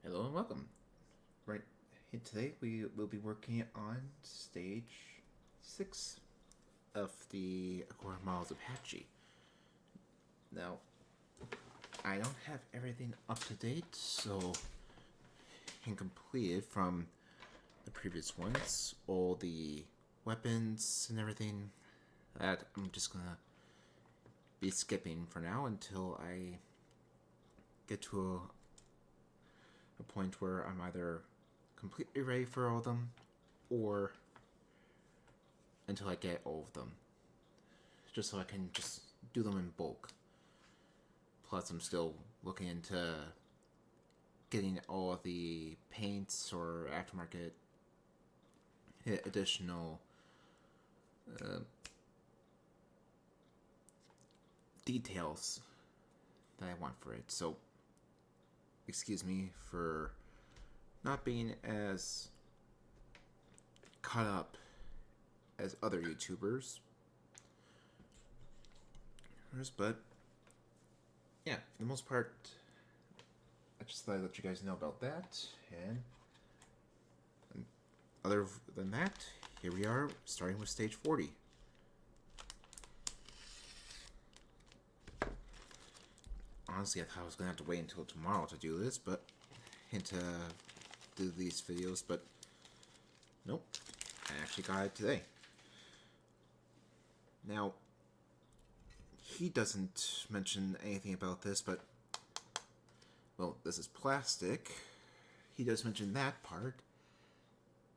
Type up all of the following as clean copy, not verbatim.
Hello and welcome. Right here today we will be working on stage 6 of the Agora Apache. Now, I don't have everything up to date, so and completed from the previous ones, all the weapons and everything that I'm just gonna be skipping for now until I get to a point where I'm either completely ready for all of them or until I get all of them. Just so I can just do them in bulk. Plus, I'm still looking into getting all of the paints or aftermarket additional uh, details that I want for it. So, excuse me for not being as caught up as other YouTubers. But, yeah, for the most part, I just thought I'd let you guys know about that. And other than that, here we are, starting with stage 40. Honestly, I thought I was going to have to wait until tomorrow to do this, but and to do these videos, but nope, I actually got it today. Now, he doesn't mention anything about this, but, well, this is plastic. He does mention that part.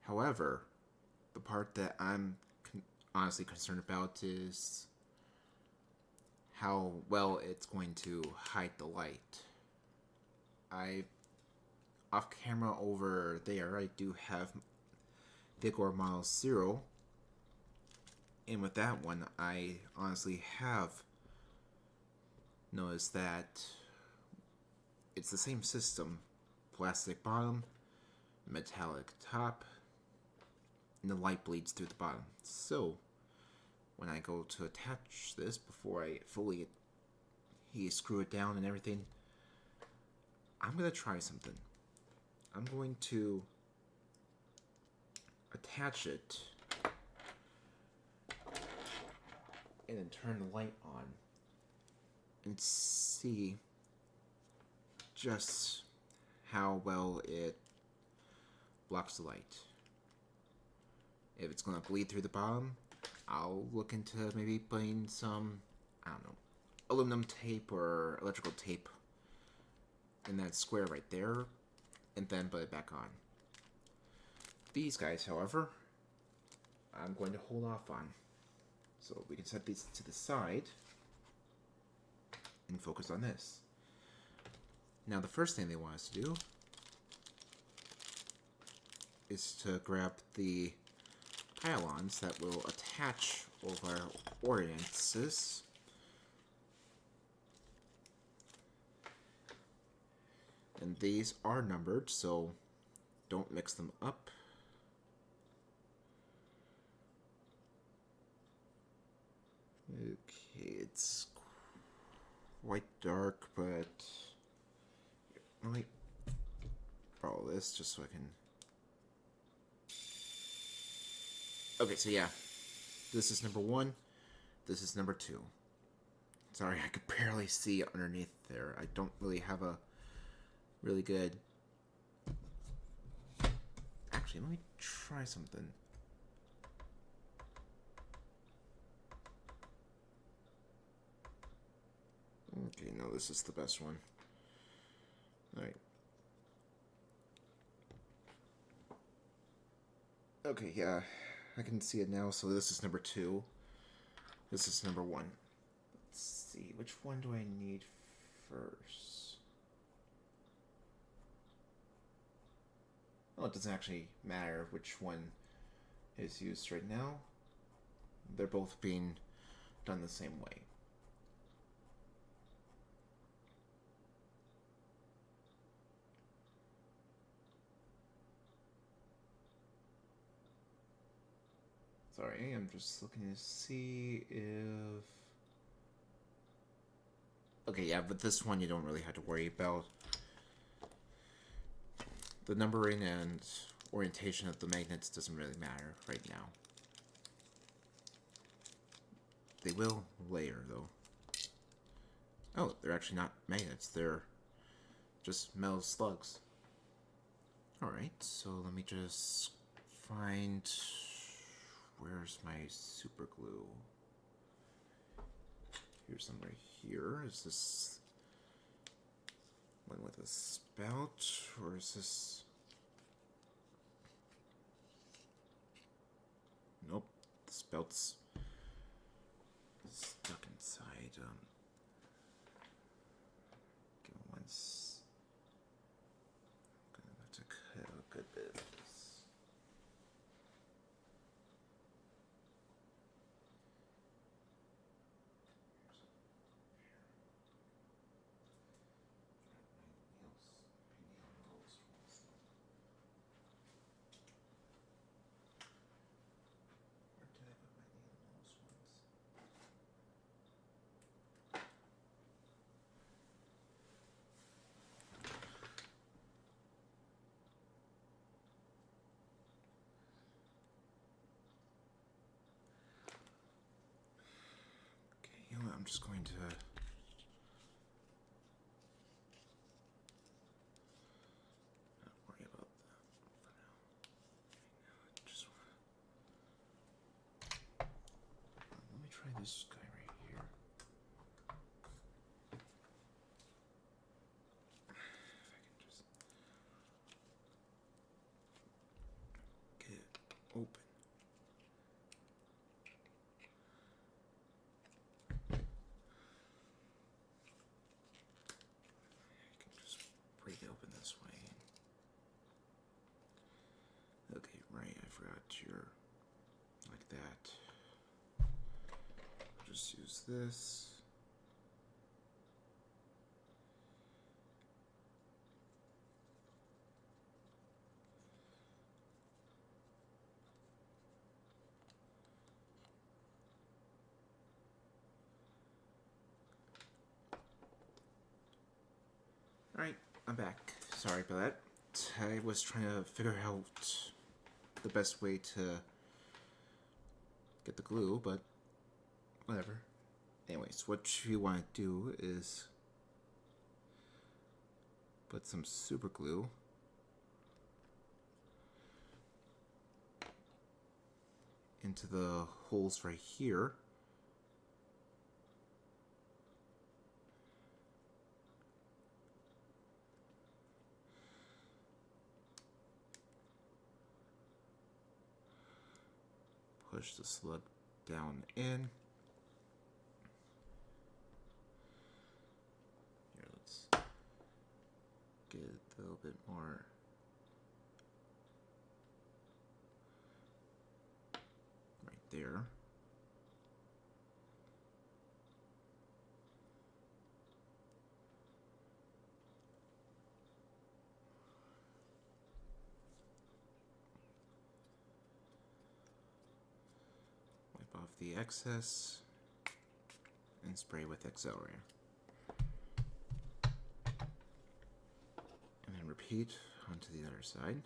However, the part that I'm honestly concerned about is how well it's going to hide the light. Off camera over there, I do have the Agora Model 0, and with that one, I honestly have noticed that it's the same system. Plastic bottom, metallic top, and the light bleeds through the bottom. So, when I go to attach this before I fully screw it down and everything, I'm going to try something. I'm going to attach it and then turn the light on and see just how well it blocks the light. If it's going to bleed through the bottom, I'll look into maybe putting some, I don't know, aluminum tape or electrical tape in that square right there, and then put it back on. These guys, however, I'm going to hold off on. So we can set these to the side and focus on this. Now the first thing they want us to do is to grab the pylons that will attach over our ordinances. And these are numbered, so don't mix them up. Okay, it's quite dark, but let me borrow this just so I can. Okay, so yeah, this is number 1, this is number 2. Sorry, I could barely see underneath there. I don't really have a really good. Actually, let me try something. Okay, no, this is the best one. Alright. Okay, yeah, I can see it now, so this is number 2. This is number 1. Let's see, which one do I need first? Well, it doesn't actually matter which one is used right now. They're both being done the same way. Sorry, I'm just looking to see if. Okay, yeah, but this one you don't really have to worry about. the numbering and orientation of the magnets doesn't really matter right now. They will later, though. Oh, they're actually not magnets. They're just metal slugs. Alright, so let me just find... Where's my super glue? Here's some right here. Is this one with a spout, or is this... Nope, the spout's stuck inside. Give me one. I'm gonna have to cut a good bit of this. Where did I put my nail nose ones? Okay, you know what? I'm just going to... not worry about that for now. Just let me try this guy right here. If I can just get it open. I can just break it open this way. Okay, right, I forgot you're like that. I'll just use this. Alright, I'm back. Sorry about that. I was trying to figure out the best way to get the glue, but whatever. Anyways, what you want to do is put some super glue into the holes right here. Push the slug down in. Here, let's get a little bit more. Right there. Wipe off the excess and spray with accelerator. And then repeat onto the other side.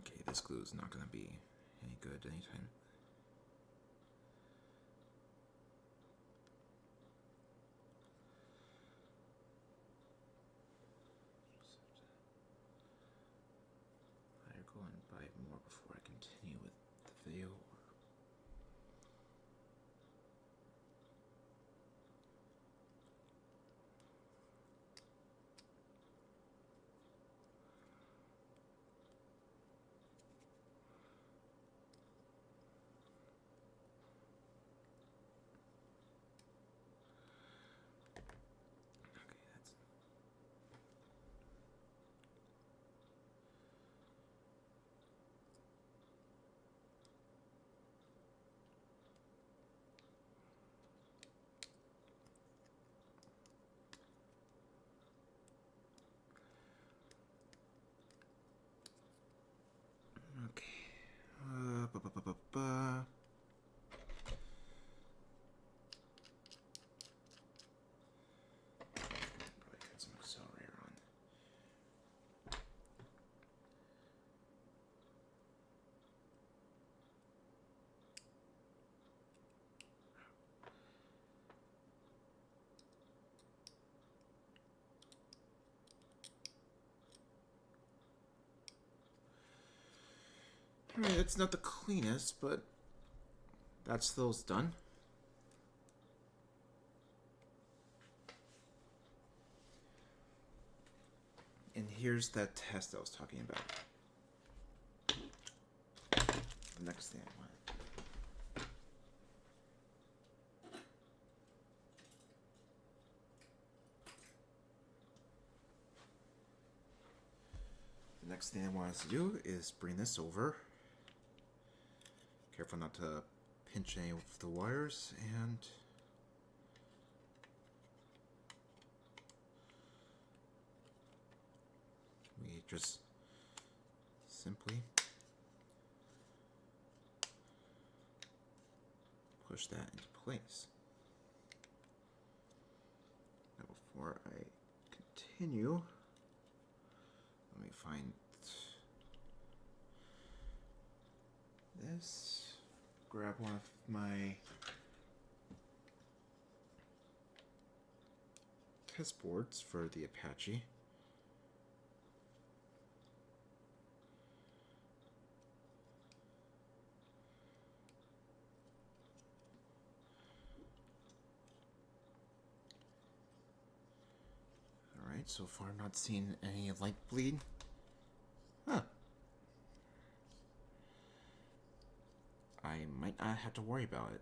Okay, this glue is not going to be any good anytime. I'll go and buy more before I continue with the video. Ba-ba-ba-ba-ba. Probably Alright, it's not the cleanest, but that's those done. And here's that test I was talking about. The next thing I want. The next thing I want us to do is bring this over. Careful not to pinch any of the wires, and we just simply push that into place. Now before I continue, let me find this. Grab one of my test boards for the Apache. Alright, so far I'm not seeing any light bleed. Huh. I might not have to worry about it.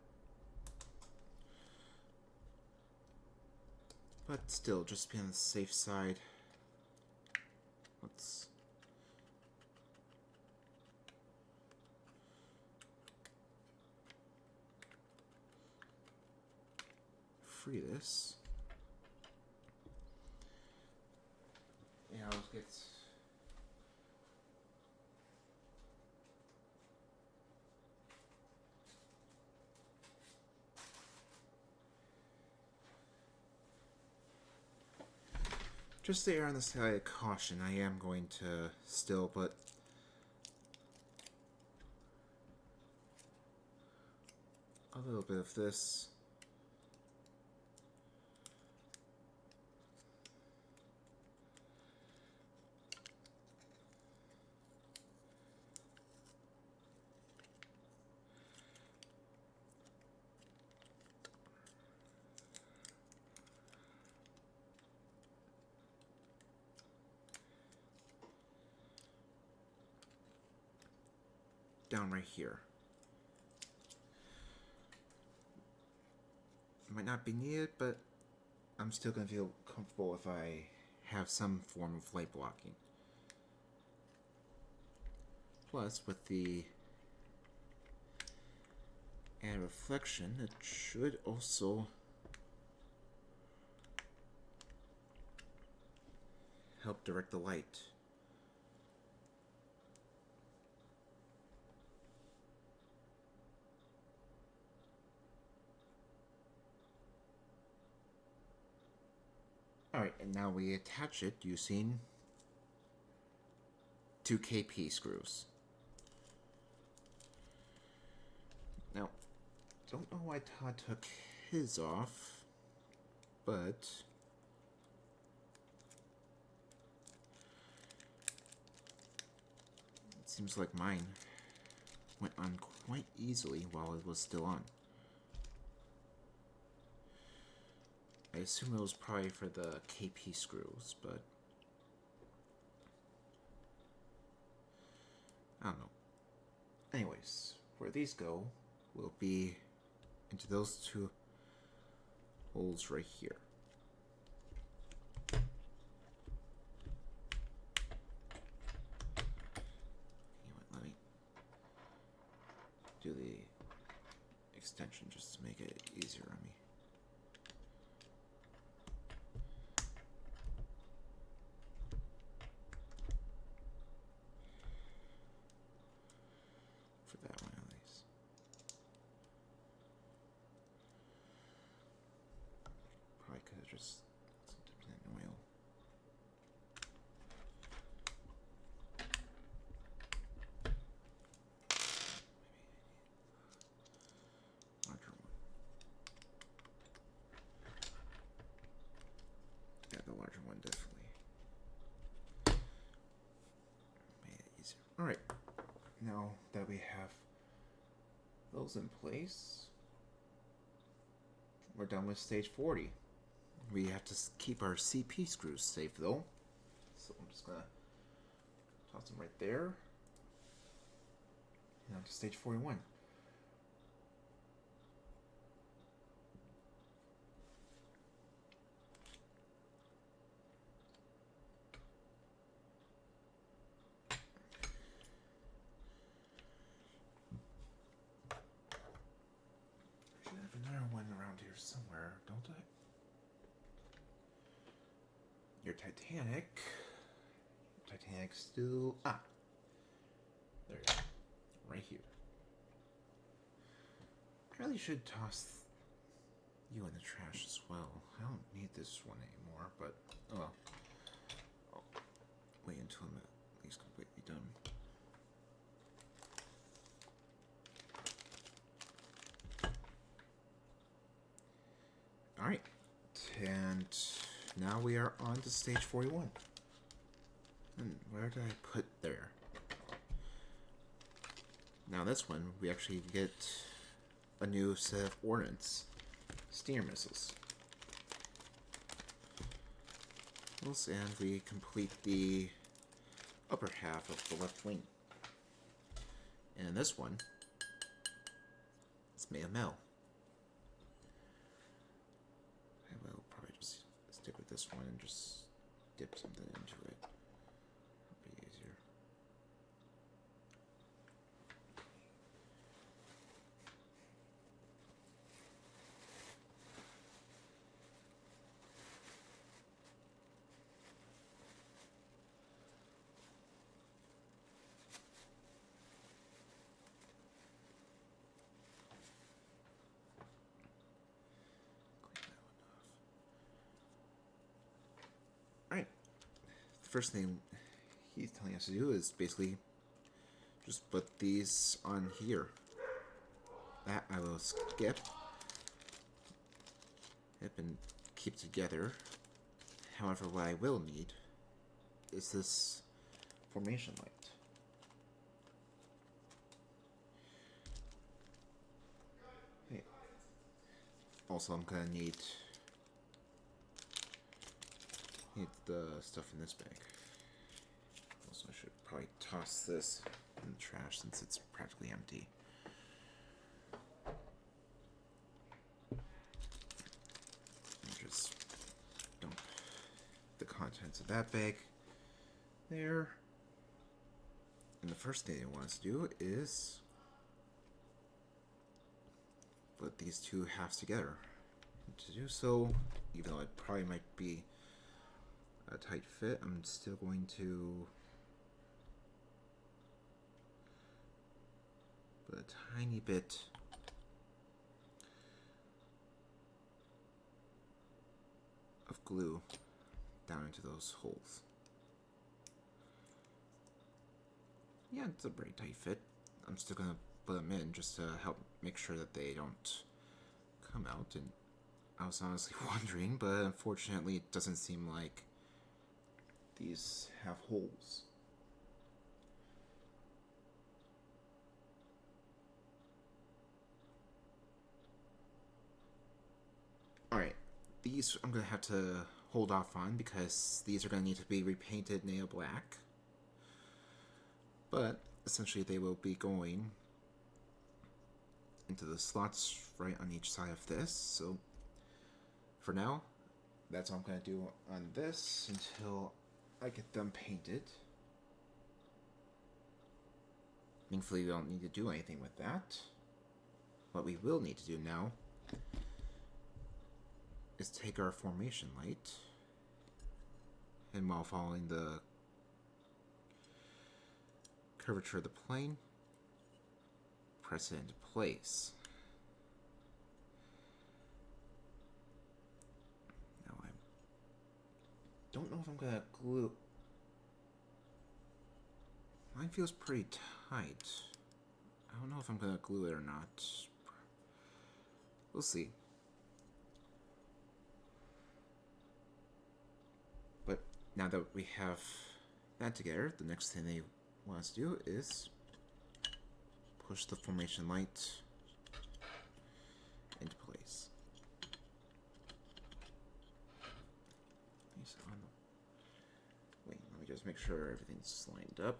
But still, just be on the safe side. Let's free this. Yeah, I'll get just to err on the side of caution, I am going to still put a little bit of this down right here. Might not be needed, but I'm still going to feel comfortable if I have some form of light blocking. Plus, with the added reflection, it should also help direct the light. Alright, and now we attach it using 2 KP screws. Now, don't know why Todd took his off, but it seems like mine went on quite easily while it was still on. I assume it was probably for the KP screws, but I don't know. Anyways, where these go will be into those 2 holes right here. You know what, let me do the extension just to make it easier on me. That one at least. Probably could have just dipped it in oil. Maybe larger one. Yeah, the larger one definitely made it easier. Alright. Now that we have those in place, we're done with stage 40. We have to keep our CP screws safe though. So I'm just gonna toss them right there. And on to stage 41. I should have another one around here somewhere, don't I? Your Titanic. Titanic still... Ah! There you go. Right here. I really should toss you in the trash as well. I don't need this one anymore, but... Oh well. I'll wait until I'm at least completely done. Alright. And now we are on to stage 41. And where did I put there? Now this one, we actually get a new set of ordnance. Stinger missiles. And we complete the upper half of the left wing. And this one, it's made of metal. I will probably just stick with this one and just dip something into it. It'll be easier. Alright. The first thing he's telling us to do is basically just put these on here. That I will skip. Yep, and keep together. However, what I will need is this formation light. Okay. Also, I'm gonna need the stuff in this bag. Also, I should probably toss this in the trash since it's practically empty. And just dump the contents of that bag there. And the first thing I want us to do is put these two halves together. And to do so, even though it probably might be a tight fit, I'm still going to put a tiny bit of glue down into those holes. Yeah, it's a pretty tight fit. I'm still gonna put them in just to help make sure that they don't come out. And I was honestly wondering, but unfortunately it doesn't seem like these have holes. Alright, these I'm going to have to hold off on because these are going to need to be repainted nail black. But essentially they will be going into the slots right on each side of this. So for now, that's all I'm going to do on this until I get them painted. Thankfully, we don't need to do anything with that. What we will need to do now is take our formation light and while following the curvature of the plane, press it into place. Now I don't know if I'm gonna glue. Mine feels pretty tight. I don't know if I'm gonna glue it or not. We'll see. But now that we have that together, the next thing they want us to do is push the formation light into place. Wait, let me just make sure everything's lined up.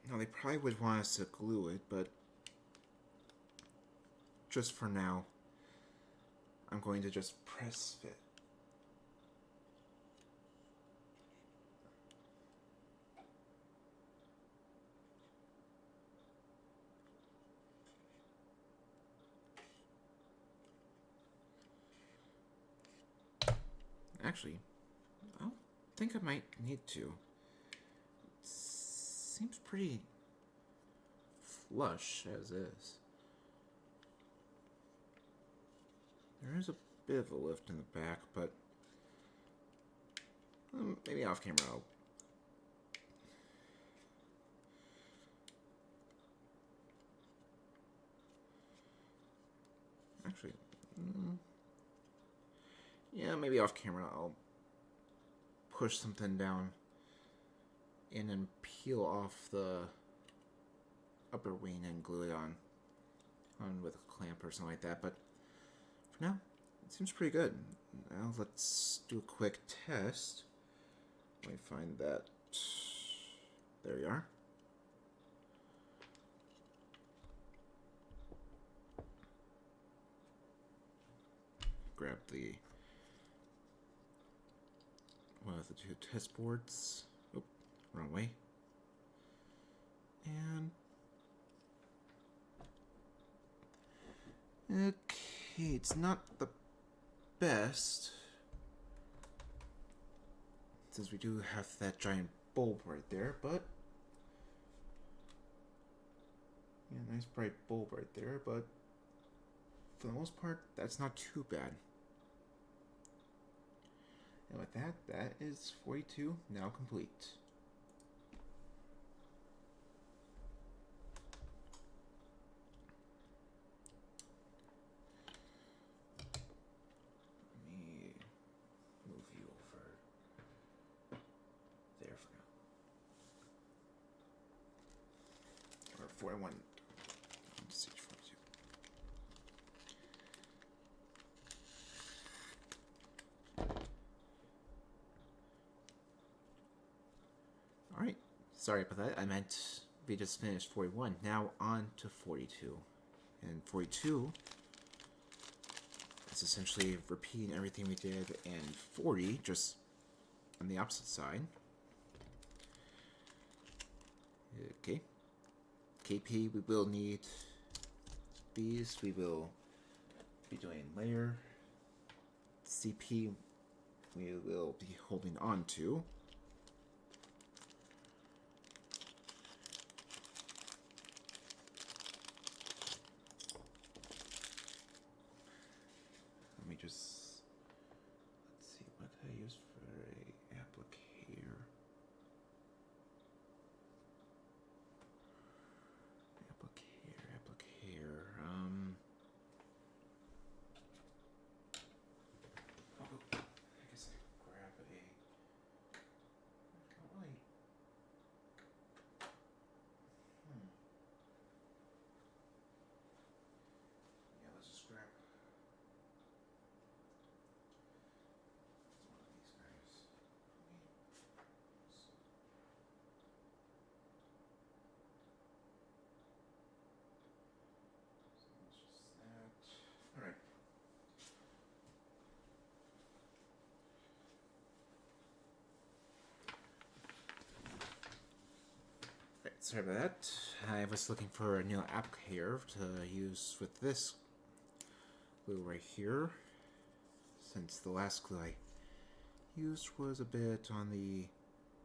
Now, they probably would want us to glue it, but just for now, I'm going to just press fit. Actually, I don't think I might need to. It seems pretty flush as is. There is a bit of a lift in the back, but maybe off camera I'll... Actually, yeah, maybe off camera I'll push something down in and peel off the upper wing and glue it on with a clamp or something like that. But for now, it seems pretty good. Now let's do a quick test. Let me find that. There we are. Grab one of the two test boards. Oh, wrong way. And okay, it's not the best, since we do have that giant bulb right there, but yeah, nice bright bulb right there, but for the most part, that's not too bad. And with that, that is 42 now complete. Let me move you over there for now. Or 41. Stage 42. Alright, sorry about that. I meant we just finished 41. Now on to 42. And 42 is essentially repeating everything we did in 40, just on the opposite side. Okay. KP, we will need these. We will be doing layer. CP, we will be holding on to. Let me just, let's see, what did I use for a applicator? Applicator. I guess I could grab a. Not really. Yeah, let's just grab one of these guys. So it's just that. All right. Sorry about that. I was looking for a new applicator to use with this glue right here, since the last glue I used was a bit on the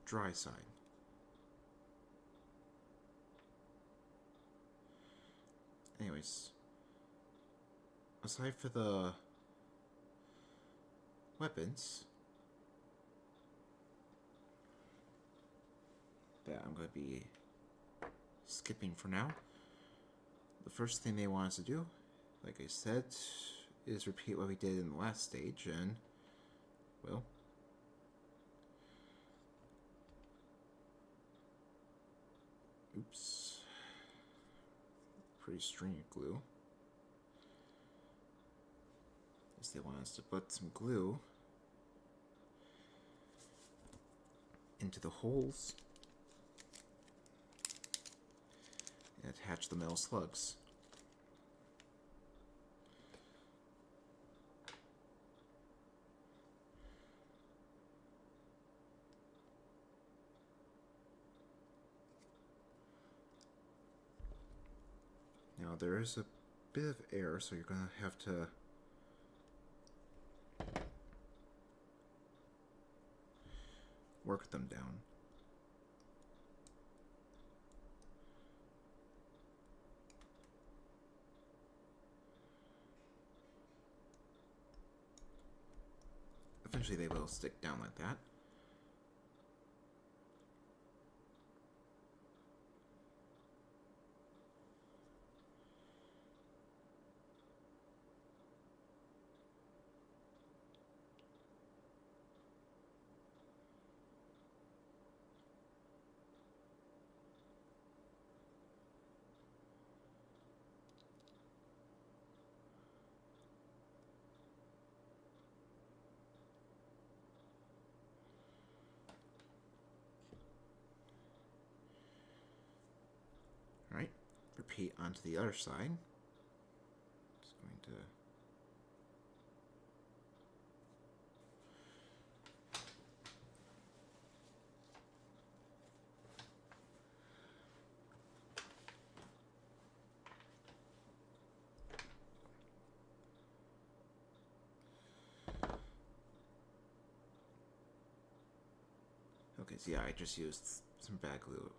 dry side. Anyways, aside for the weapons that I'm going to be skipping for now, the first thing they want us to do, like I said, is repeat what we did in the last stage, and, well, oops, pretty string of glue. Is they want us to put some glue into the holes and attach the metal slugs. Now there is a bit of air, so you're going to have to work them down. Eventually they will stick down like that. Alright, repeat onto the other side. Just going to okay, so yeah, I just used some bad glue.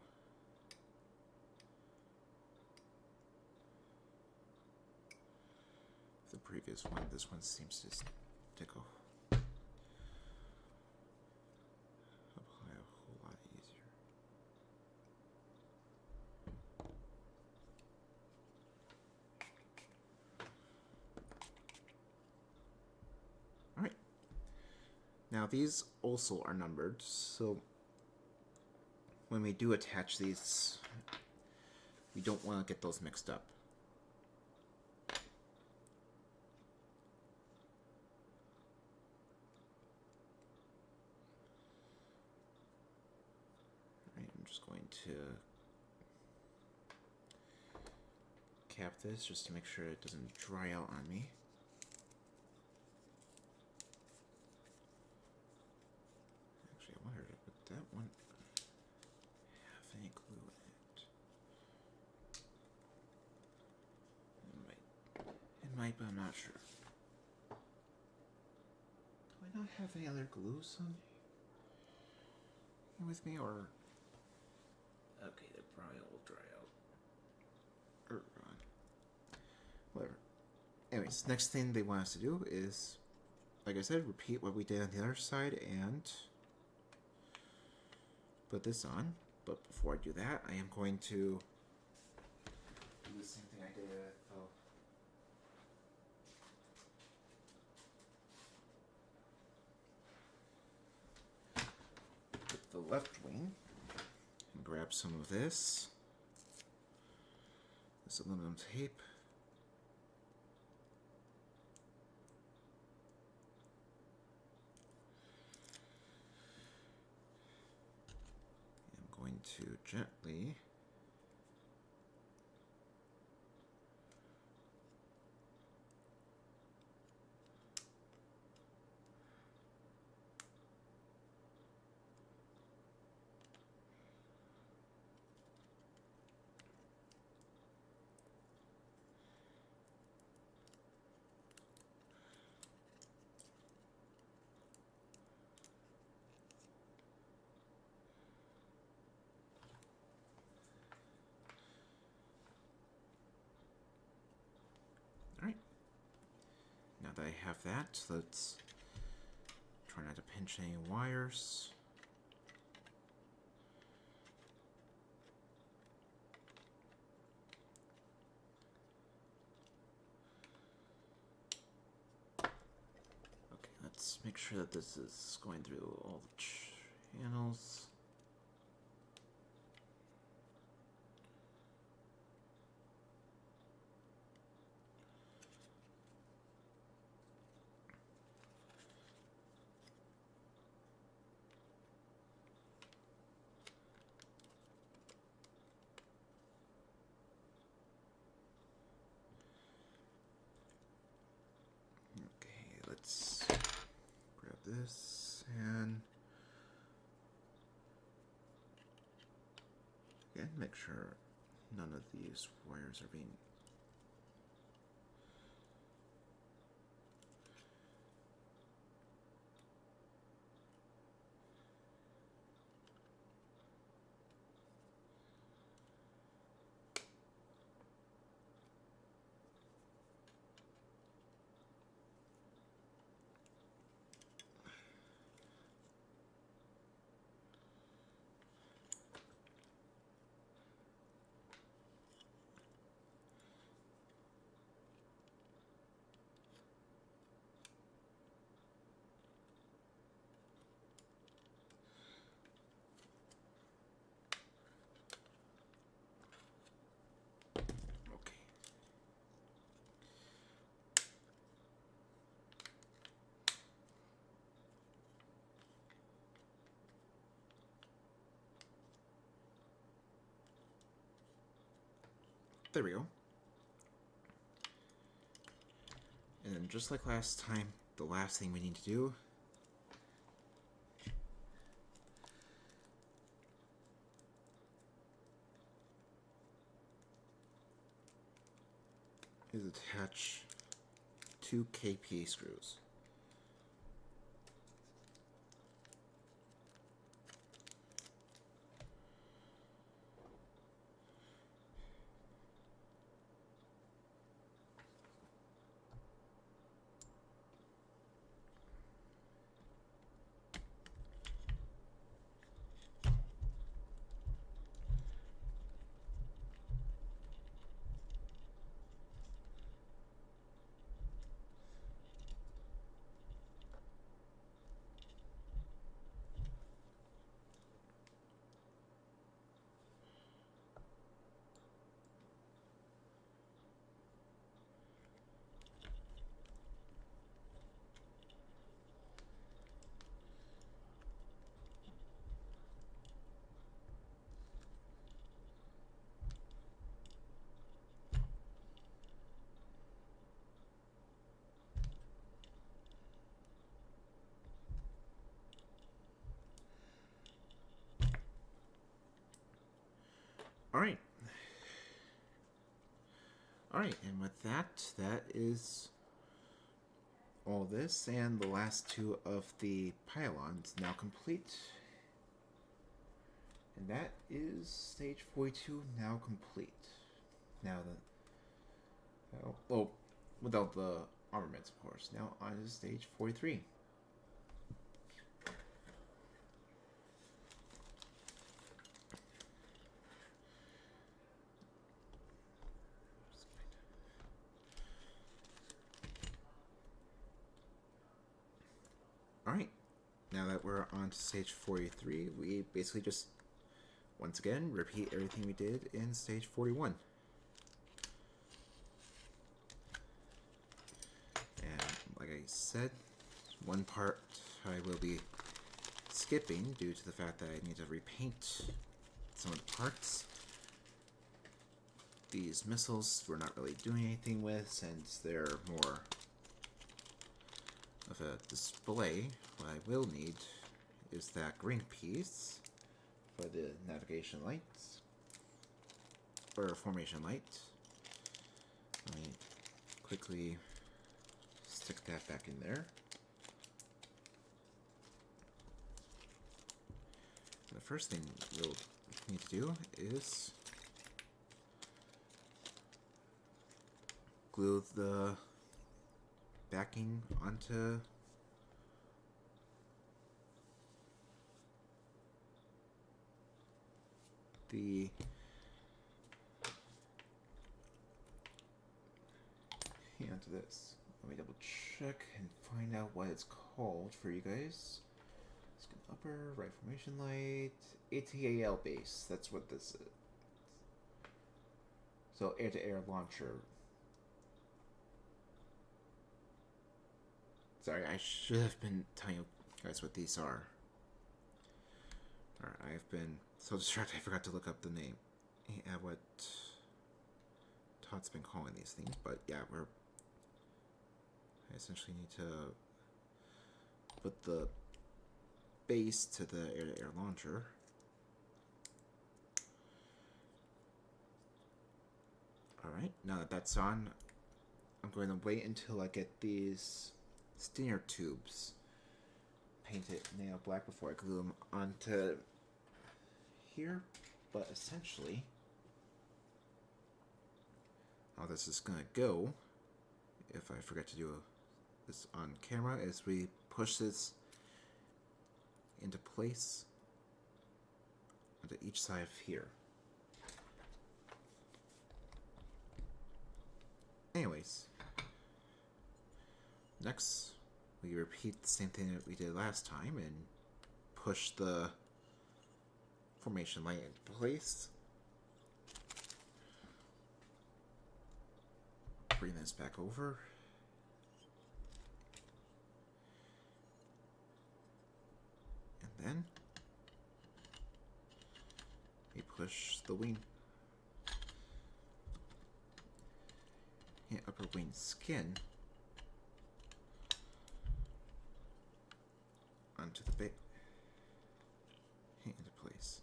The previous one, this one seems to stick apply a whole lot easier. Alright. Now these also are numbered, so when we do attach these, we don't want to get those mixed up. I'm just going to cap this just to make sure it doesn't dry out on me. Actually, I wondered, would that one have any glue in it? It might, but I'm not sure. Do I not have any other glues on here with me, or? Okay, they probably all dry out. Or whatever. Anyways, next thing they want us to do is, like I said, repeat what we did on the other side and put this on. But before I do that, I am going to do the same thing I did with the left wing. And grab some of this aluminum tape. I'm going to gently have that. Let's try not to pinch any wires. Okay, let's make sure that this is going through all the channels. Let's grab this and again make sure none of these wires are being okay. There we go. And then just like last time, the last thing we need to do is attach 2 KP screws. Alright. Alright, and with that, that is all this, and the last 2 of the pylons now complete. And that is stage 42 now complete. Now that, well, without the armaments, of course. Now on to stage 43. Alright, now that we're on to stage 43, we basically just, once again, repeat everything we did in stage 41. And like I said, one part I will be skipping due to the fact that I need to repaint some of the parts. These missiles we're not really doing anything with since they're more of a display. What I will need is that green piece for the navigation lights, or formation light. Let me quickly stick that back in there. The first thing we'll need to do is glue the backing onto the onto this. Let me double check and find out what it's called for you guys. Skin upper, right formation light, ATAL base. That's what this is. So air-to-air launcher. Sorry, I should have been telling you guys what these are. Alright, I've been so distracted I forgot to look up the name. Yeah, what Todd's been calling these things, but yeah, I essentially need to put the base to the air-to-air launcher. Alright, now that that's on, I'm going to wait until I get these stinger tubes painted nail black before I glue them onto here. But essentially, how this is going to go, if I forget to do this on camera, is we push this into place onto each side of here. Anyways, next we repeat the same thing that we did last time and push the formation light into place. Bring this back over. And then we push the wing. Upper wing skin onto the base into place.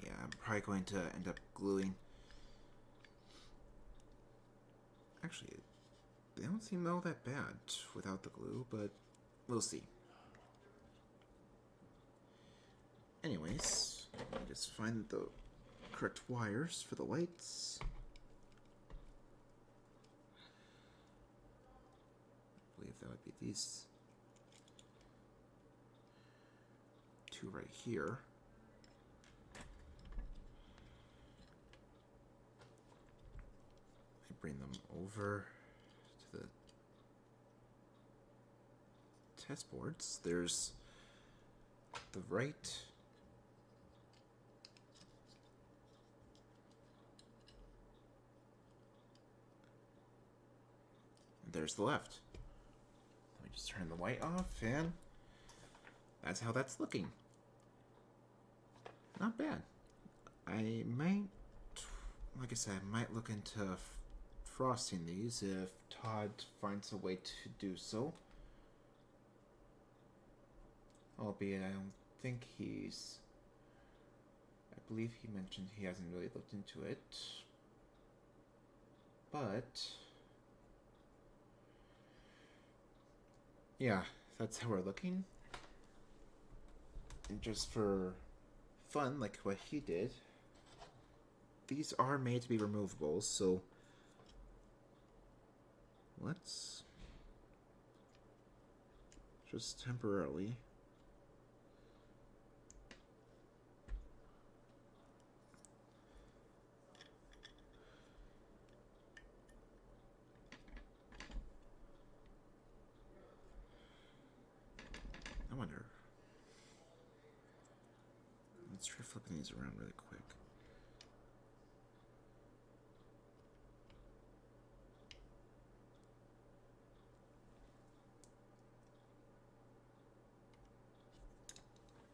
Yeah, I'm probably going to end up gluing. Actually, they don't seem all that bad without the glue, but we'll see. Anyways, let me just find the correct wires for the lights. I believe that would be these two right here. I bring them over to the test boards. There's the right and there's the left. Let me just turn the white off, and that's how that's looking. Not bad. I might, like I said, I might look into frosting these if Todd finds a way to do so. Albeit, I don't think he's... I believe he mentioned he hasn't really looked into it. But... yeah, that's how we're looking. And just for fun, like what he did, these are made to be removables, so let's just temporarily I wonder. Let's try flipping these around really quick.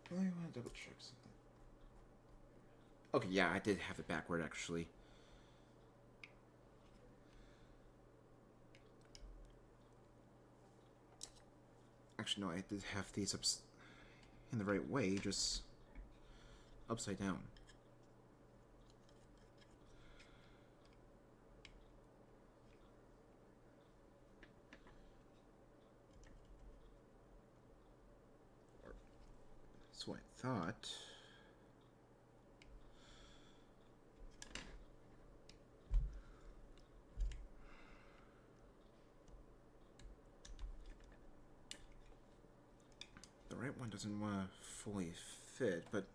I want to double check something. Okay, yeah, I did have it backward actually. Actually, no, I did have these up in the right way, just upside down. So I thought... the right one doesn't want to fully fit, but...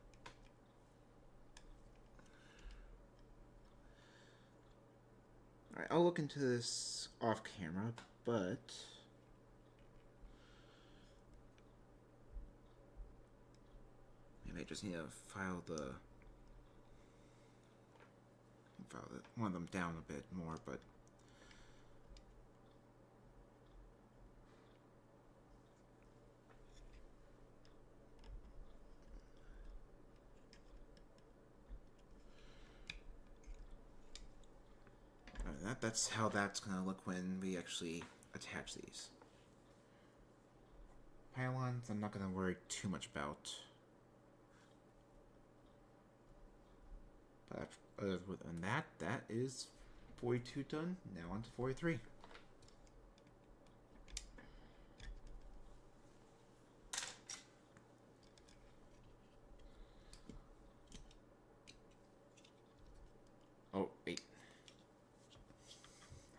Alright, I'll look into this off camera, but... maybe I just need to file one of them down a bit more, but... that's how that's going to look when we actually attach these. Pylons, I'm not going to worry too much about. But other than that, that is 42 done. Now on to 43. Oh, wait.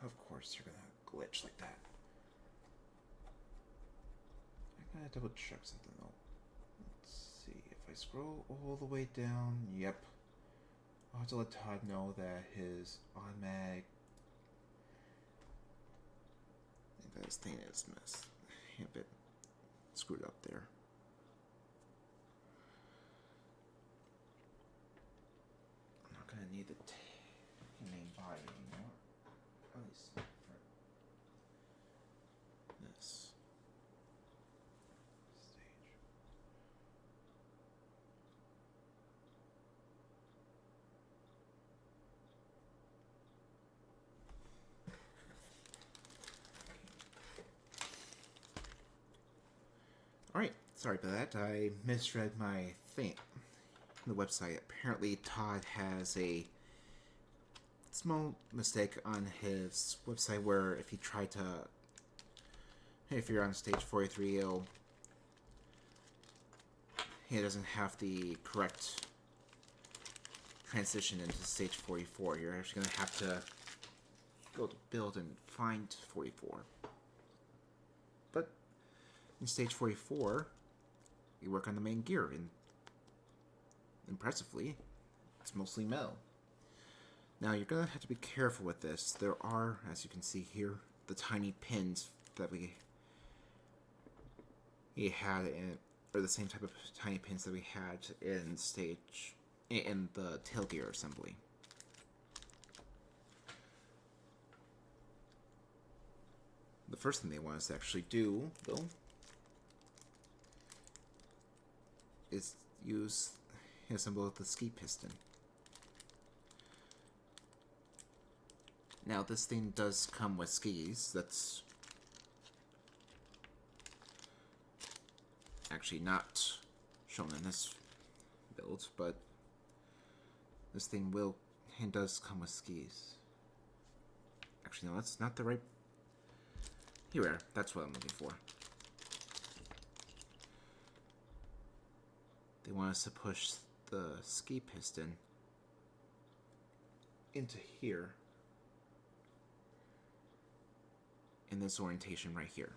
Of course you're gonna glitch like that. I gotta double check something though. Let's see, if I scroll all the way down, yep. I'll have to let Todd know that his automatic... I think that his thing is a bit screwed up there. I'm not gonna need the main body anymore. At least for this stage. Alright, sorry about that. I misread my thing. The website. Apparently Todd has a small mistake on his website where if you try to... if you're on stage 43, he doesn't have the correct transition into stage 44. You're actually going to have to go to build and find 44. But in stage 44, you work on the main gear, and impressively, it's mostly metal. Now, you're going to have to be careful with this. There are, as you can see here, the tiny pins that we had in, or the same type of tiny pins that we had in the tail gear assembly. The first thing they want us to actually do, though, is assemble the ski piston. Now, this thing does come with skis. That's actually not shown in this build, but this thing does come with skis. Actually, no, that's not the right... Here we are. That's what I'm looking for. They want us to push the ski piston into here in this orientation right here.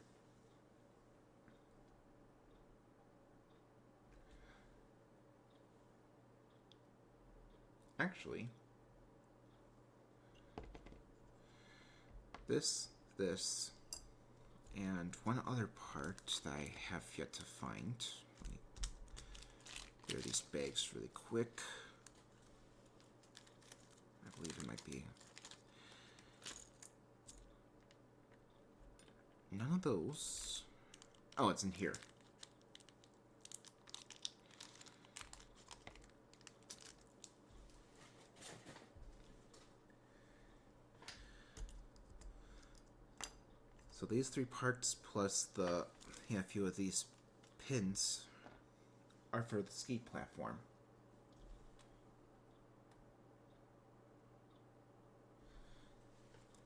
Actually, this, and one other part that I have yet to find. Let me clear these bags really quick. I believe it might be... none of those. Oh, it's in here. So these three parts plus a few of these pins are for the ski platform.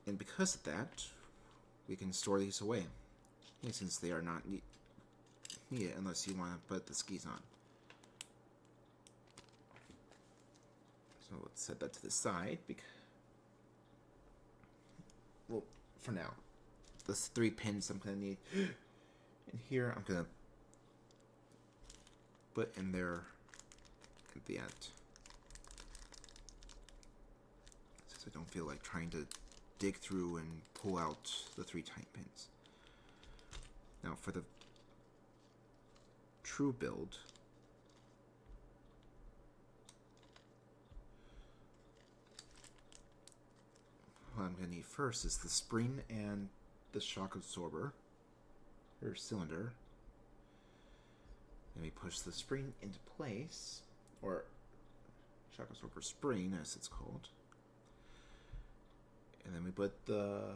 And because of that, we can store these away, since they are not needed unless you want to put the skis on. So let's set that to the side. Well, for now, those 3 pins I'm going to need. And here I'm going to put in there at the end. Since I don't feel like trying to dig through and pull out the 3 tiny pins. Now for the true build, what I'm going to need first is the spring and the shock absorber, or cylinder. Then we push the spring into place, or shock absorber spring as it's called. And then we put the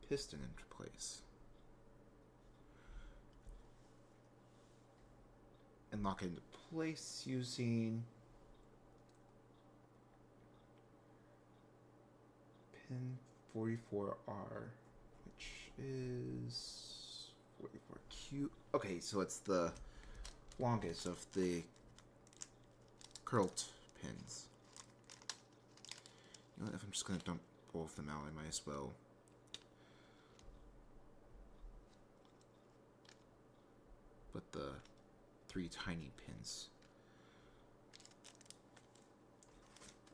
piston into place. And lock it into place using pin 44R, which is 44Q. Okay, so it's the longest of the curled pins. You know what, if I'm just going to dump both of them out, I might as well put the 3 tiny pins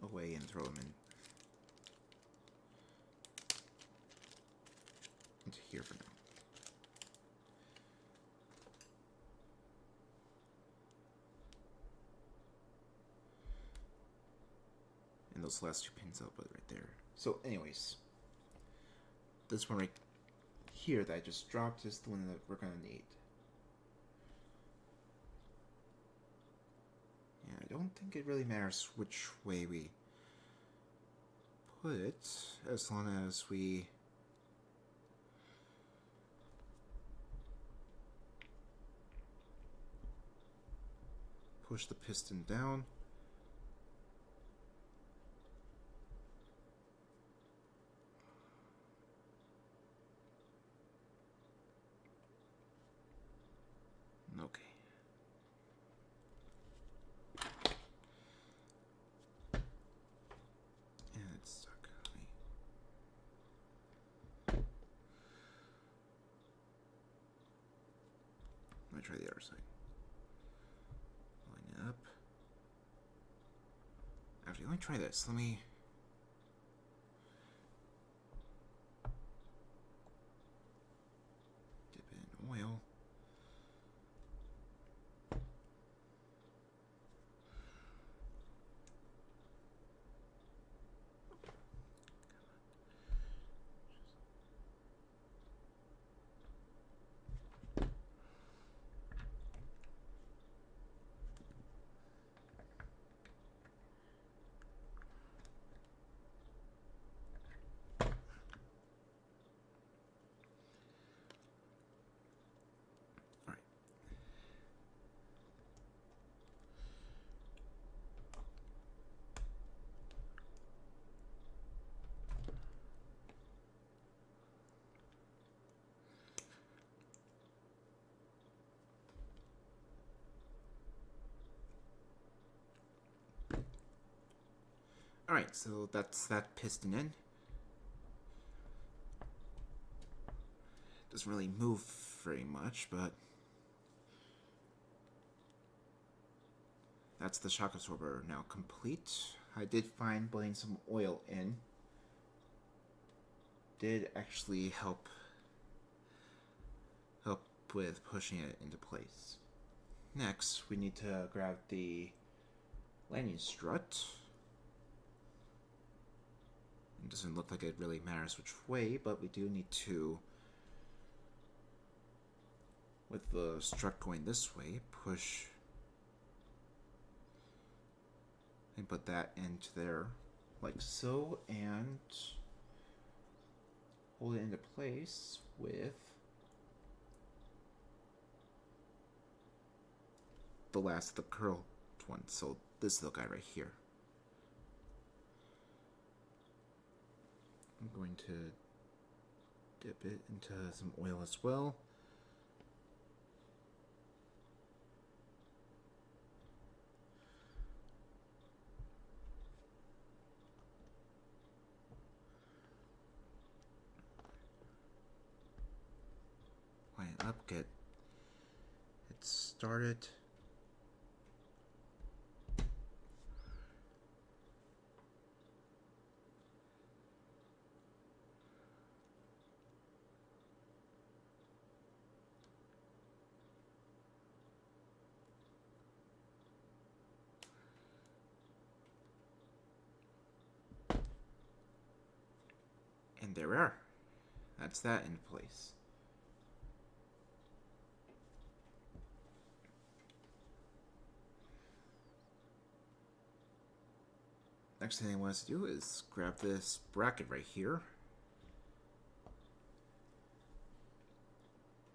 away and throw them into here for now. And those last 2 pins I'll put right there. So anyways, this one right here that I just dropped is the one that we're going to need. Yeah, I don't think it really matters which way we put it, as long as we push the piston down. Okay. And it's stuck. Let me try the other side. Line it up. Actually, let me try this. Let me... dip it in oil. Alright, so that's that piston in. Doesn't really move very much, but that's the shock absorber now complete. I did find putting some oil in did actually help with pushing it into place. Next, we need to grab the landing strut. It doesn't look like it really matters which way, but we do need to, with the strut going this way, push and put that into there like so, and hold it into place with the last of the curled one. So this is the guy right here. I'm going to dip it into some oil as well. up, get it started. And there we are. That's that in place. Next thing I want to do is grab this bracket right here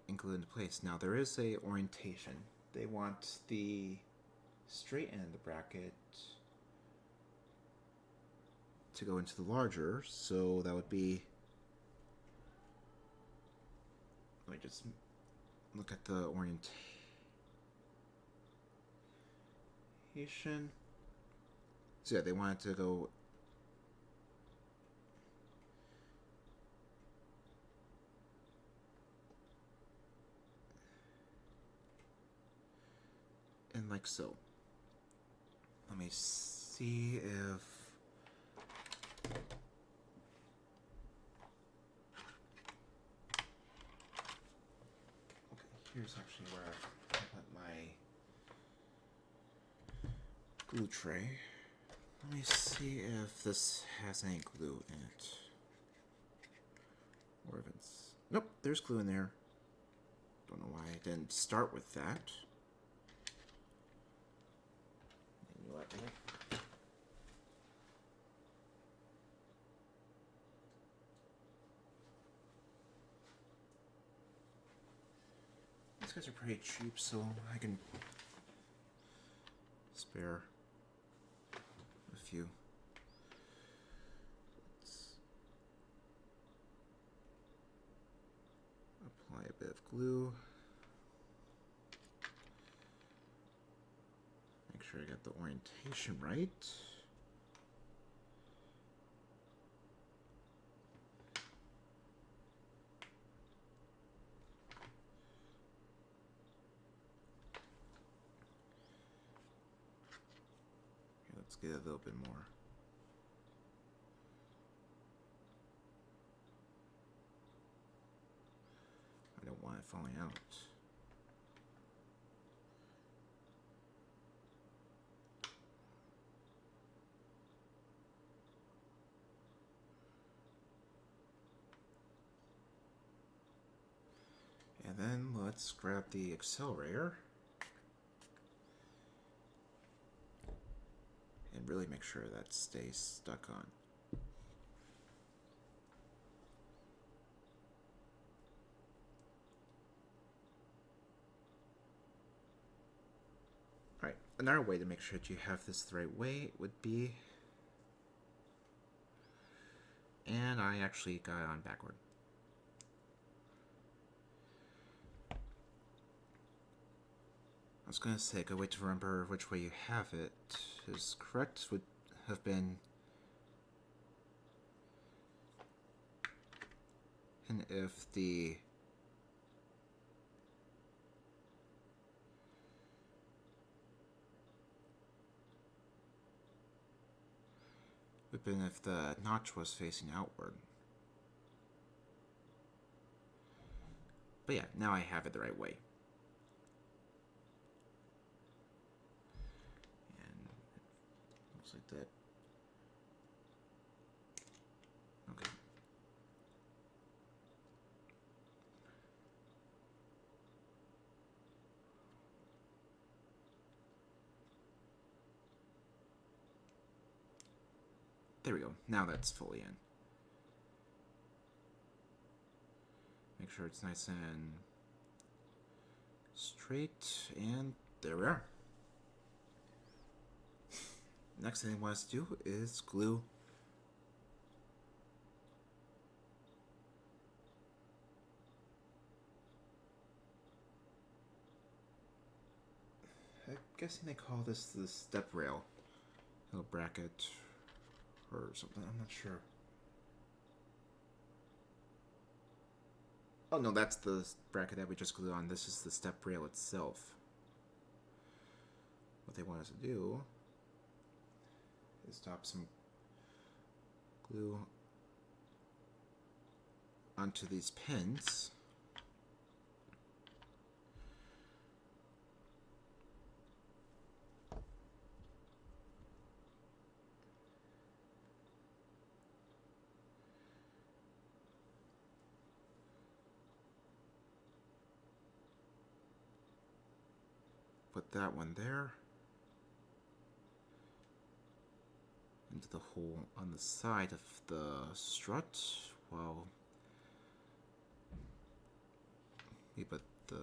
and glue it into place. Now there is a orientation. They want the straight end of the bracket to go into the larger, so that would be, let me just look at the orientation. So yeah, they want it to go in like so. Let me see if here's actually where I put my glue tray. Let me see if this has any glue in it. Or if it's... Nope, there's glue in there. Don't know why I didn't start with that. You know what? These guys are pretty cheap, so I can spare a few. Let's apply a bit of glue. Make sure I got the orientation right. Let's get a little bit more. I don't want it falling out. And then let's grab the accelerator and really make sure that stays stuck on. Alright, another way to make sure that you have this the right way would be, and I actually got it on backward. I was going to say, a good way to remember which way you have it is correct would have been, and if the would have been if the notch was facing outward. But yeah, now I have it the right way. Like that. Okay. There we go. Now that's fully in. Make sure it's nice and straight, and there we are. Next thing I want us to do is glue I'm guessing they call this the step rail, little bracket or something, I'm not sure. Oh no, that's the bracket that we just glued on. This is the step rail itself. What they want us to do is drop some glue onto these pins. Put that one there. Into the hole on the side of the strut, while we put the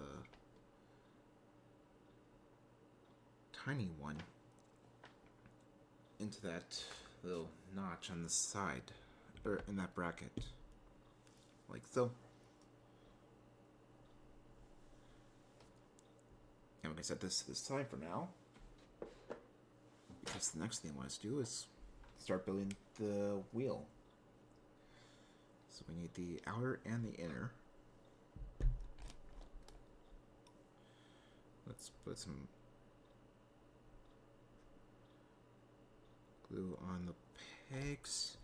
tiny one into that little notch on the side, or in that bracket, like so. And we're gonna set this to the side for now, because the next thing I want to do is start building the wheel. So we need the outer and the inner. Let's put some glue on the pegs.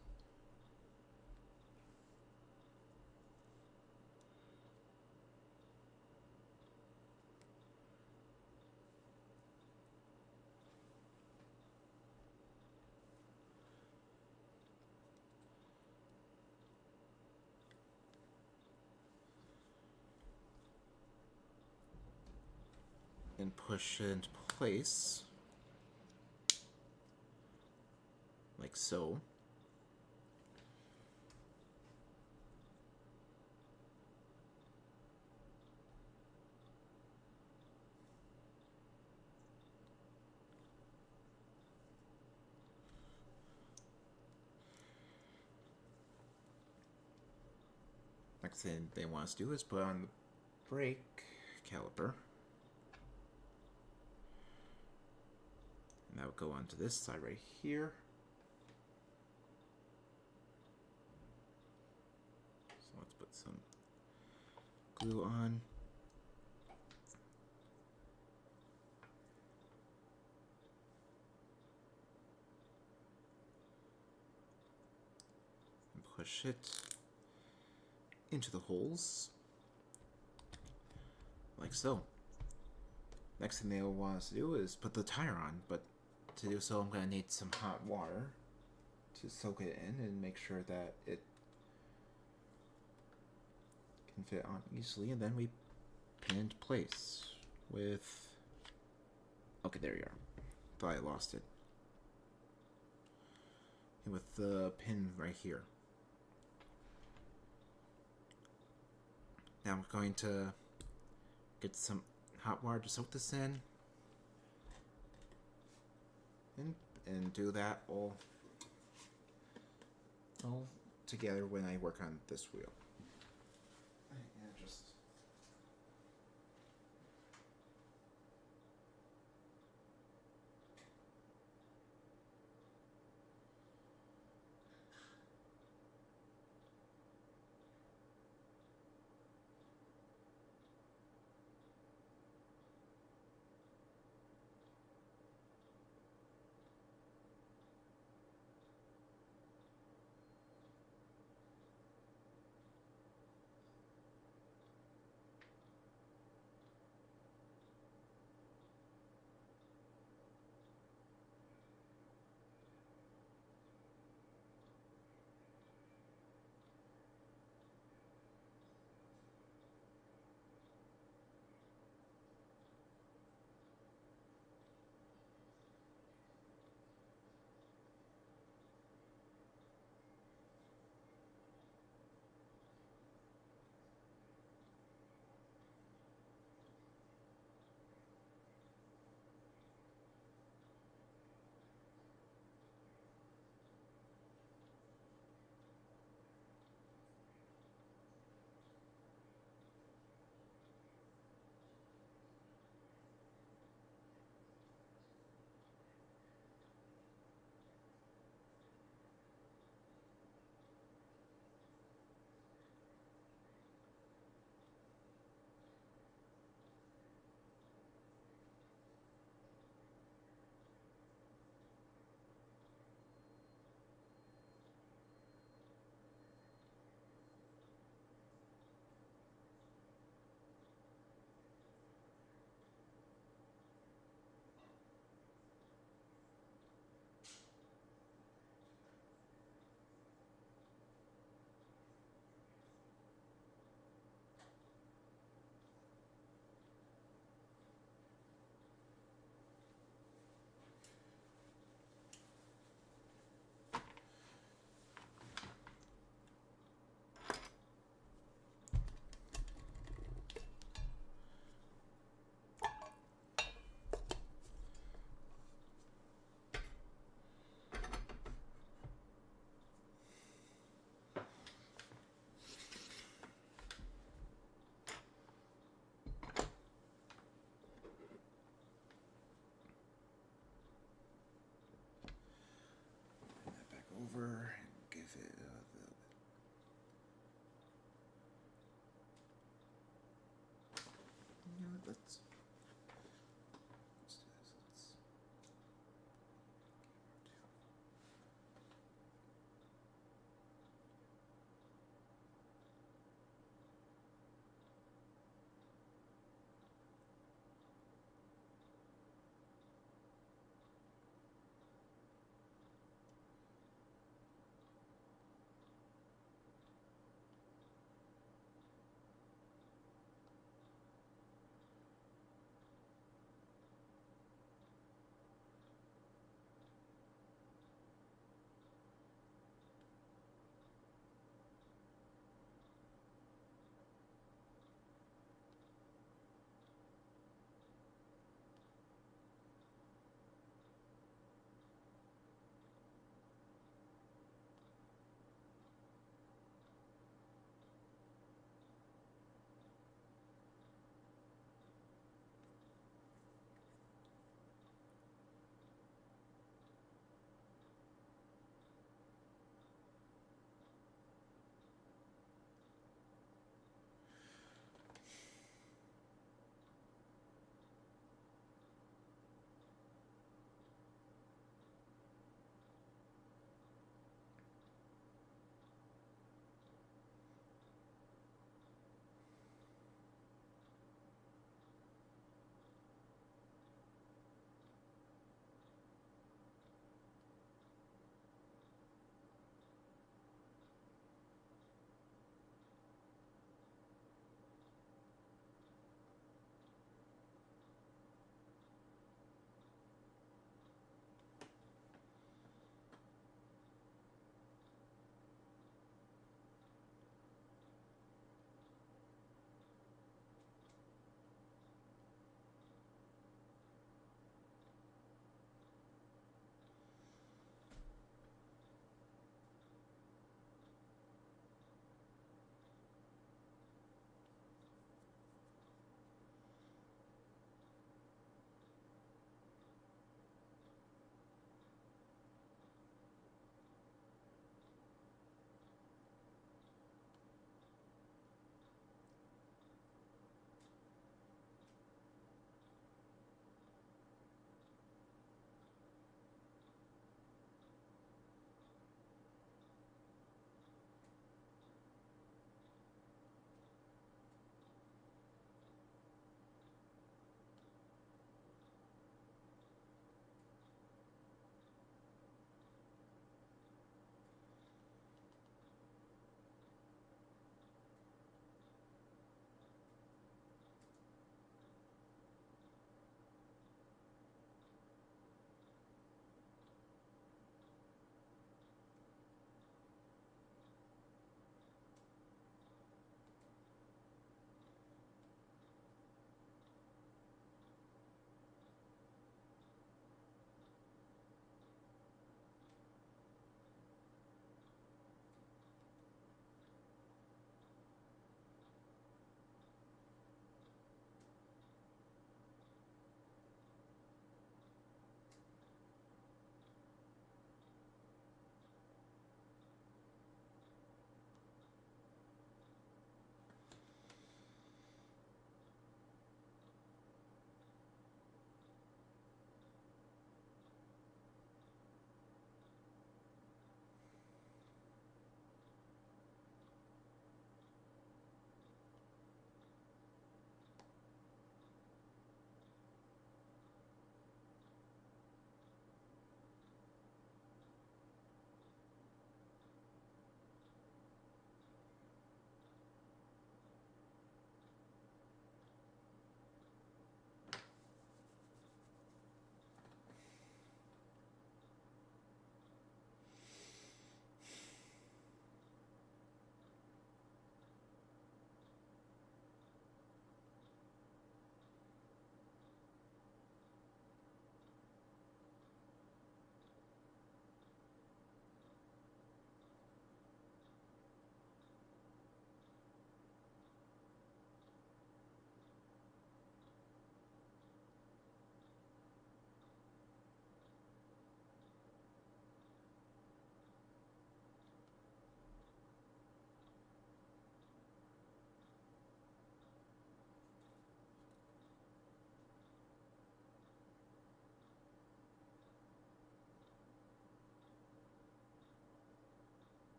And push it into place, like so. Next thing they want us to do is put on the brake caliper. And that would go onto this side right here. So let's put some glue on. And push it into the holes, like so. Next thing they'll want us to do is put the tire on, but to do so I'm going to need some hot water to soak it in and make sure that it can fit on easily, and then we pin into place with... Okay, there you are. Thought I lost it. And with the pin right here. Now I'm going to get some hot water to soak this in. And do that all together when I work on this wheel. And just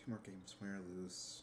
2 more games, win or lose.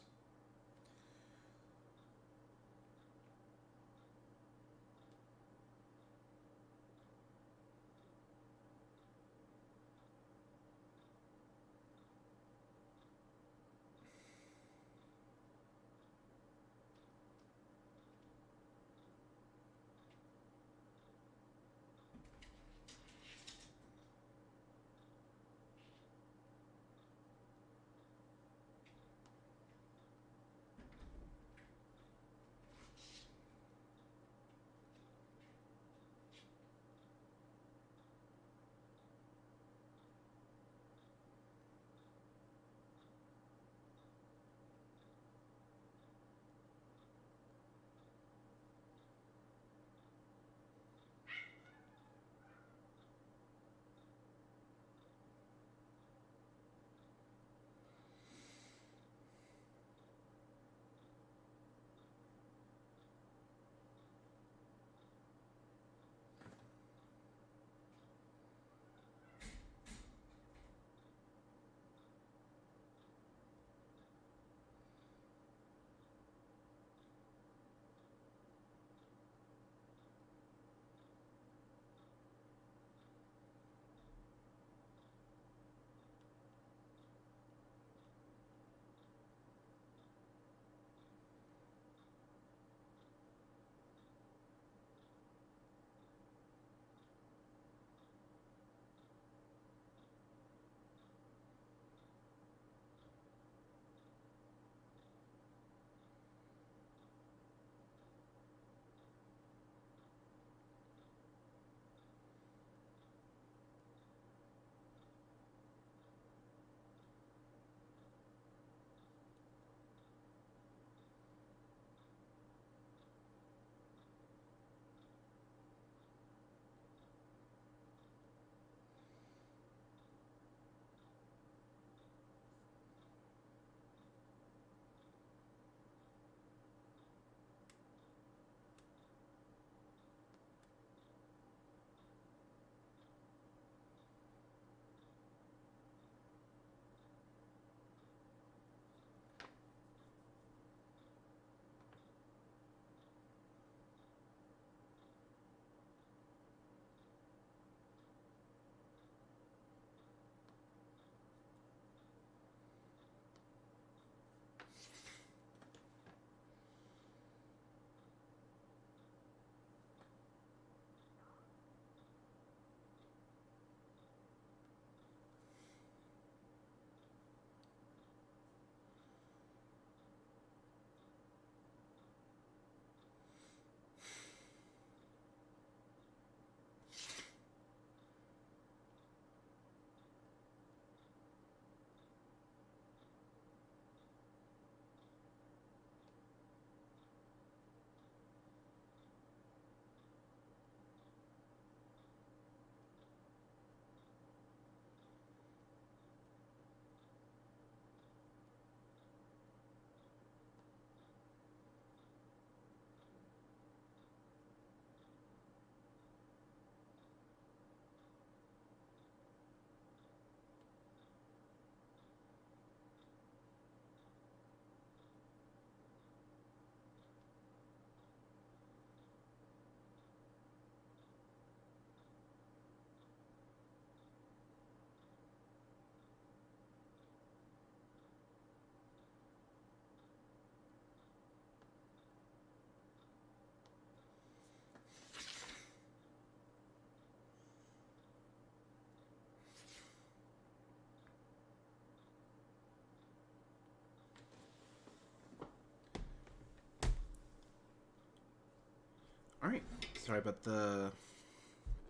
Alright, sorry about the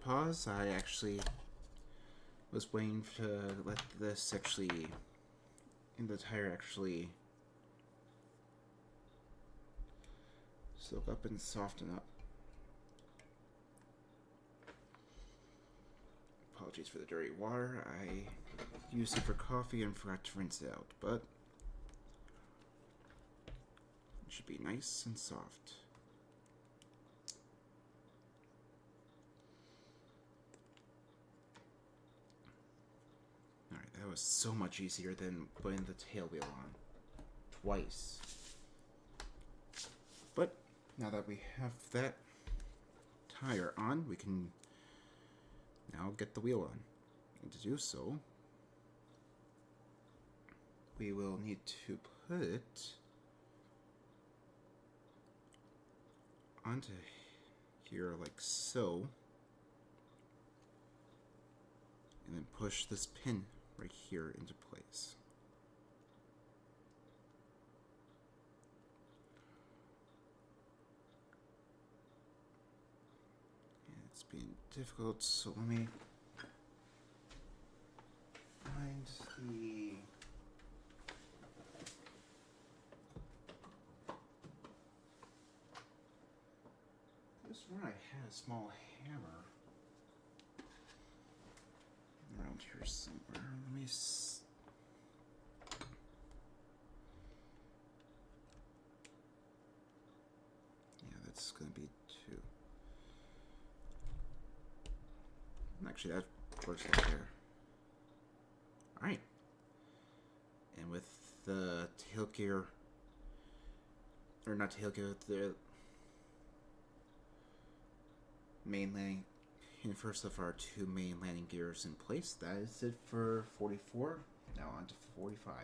pause. I actually was waiting to let this actually, and the tire actually soak up and soften up. Apologies for the dirty water. I used it for coffee and forgot to rinse it out, but it should be nice and soft. Alright, that was so much easier than putting the tail wheel on twice. But now that we have that tire on, we can now get the wheel on. And to do so, we will need to put it onto here like so, and then push this pin right here into place. And it's being difficult, so let me find the this one. I had a small hammer around here somewhere. Let me yeah, that's gonna be 2. Actually, that works right there. Alright. And with the tail gear, or not tail gear, the main landing, and first of our 2 main landing gears in place. That is it for 44. Now on to 45.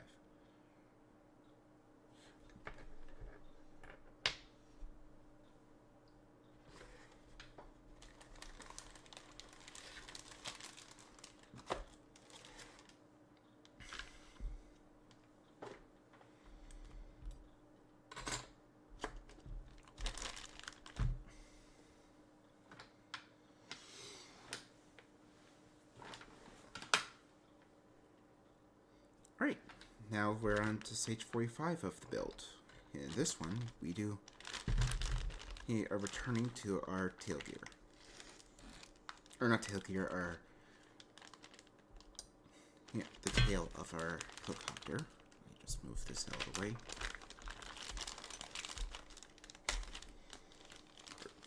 Alright, now we're on to stage 45 of the build. In this one, we are returning to our tail gear. Or not tail gear, the tail of our helicopter. Let me just move this out of the way.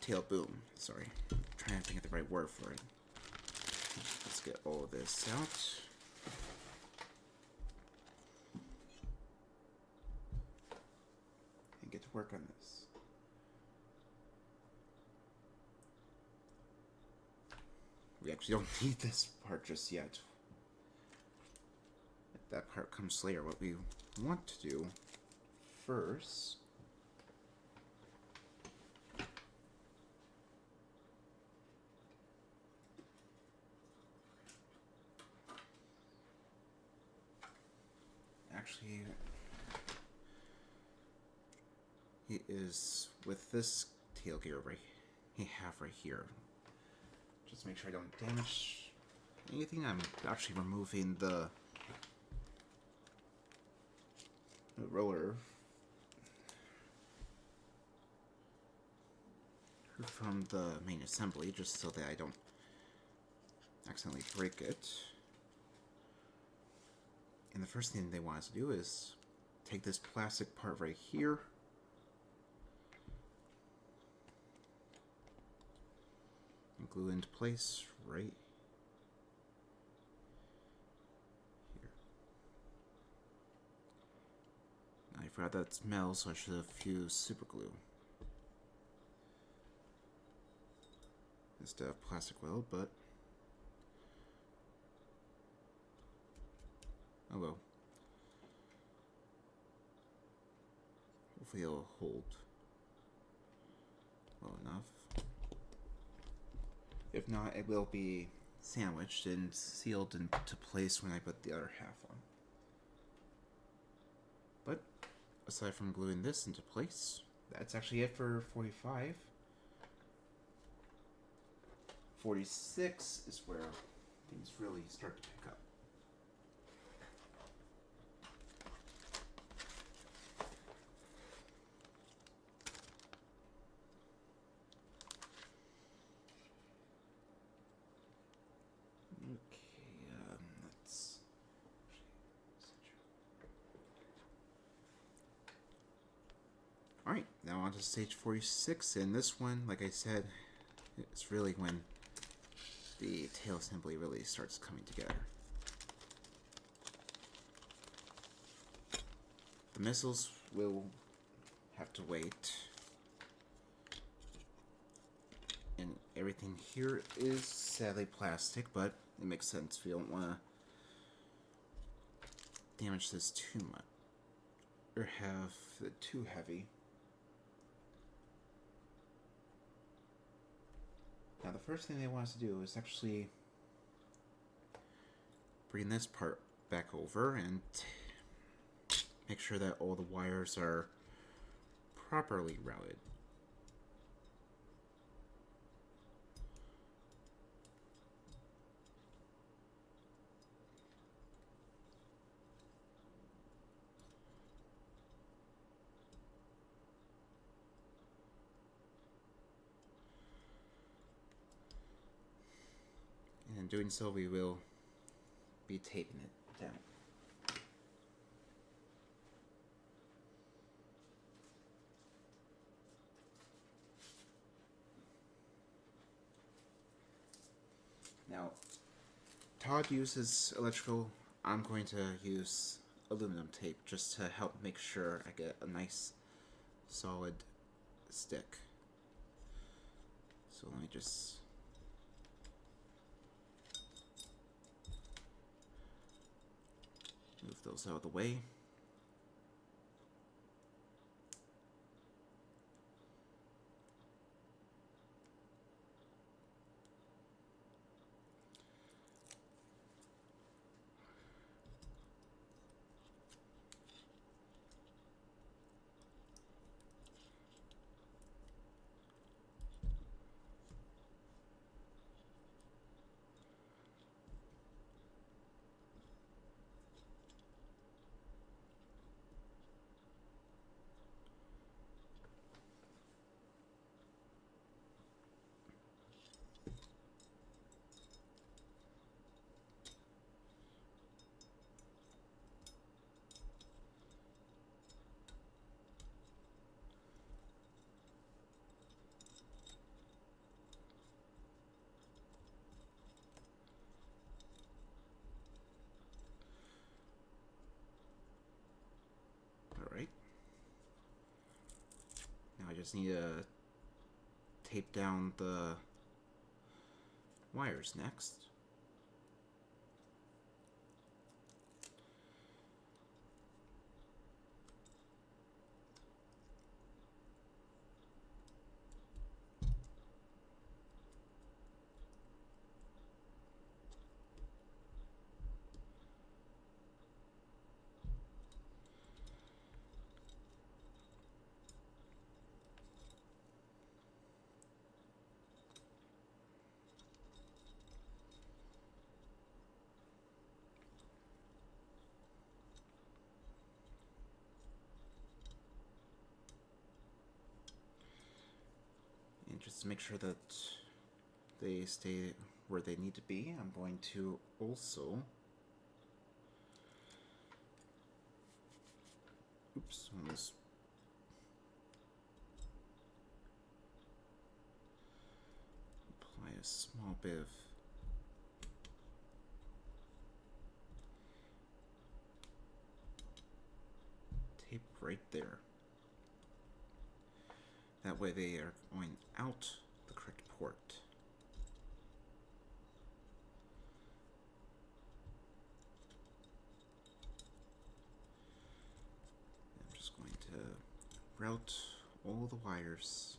Tail boom, sorry. I'm trying to think of the right word for it. Let's get all of this out. Get to work on this. We actually don't need this part just yet. That part comes later. What we want to do first actually is with this tail gear right here. Just make sure I don't damage anything. I'm actually removing the roller from the main assembly just so that I don't accidentally break it. And the first thing they want us to do is take this plastic part right here and glue into place right here. Now I forgot that's metal, so I should have used super glue instead of plastic weld, but oh well. Hopefully it'll hold well enough. If not, it will be sandwiched and sealed into place when I put the other half on. But aside from gluing this into place, that's actually it for 45. 46 is where things really start to pick up. Alright, now on to stage 46, and this one, like I said, it's really when the tail assembly really starts coming together. The missiles will have to wait. And everything here is sadly plastic, but it makes sense. We don't want to damage this too much or have it too heavy. Now the first thing they want us to do is actually bring this part back over and make sure that all the wires are properly routed. And in doing so, we will be taping it down. Now, Todd uses electrical. I'm going to use aluminum tape just to help make sure I get a nice solid stick. So let me just move those out of the way. Alright. Now I just need to tape down the wires next. And just to make sure that they stay where they need to be, I'm going to also almost apply a small bit of tape right there. That way they are going out the correct port. I'm just going to route all the wires.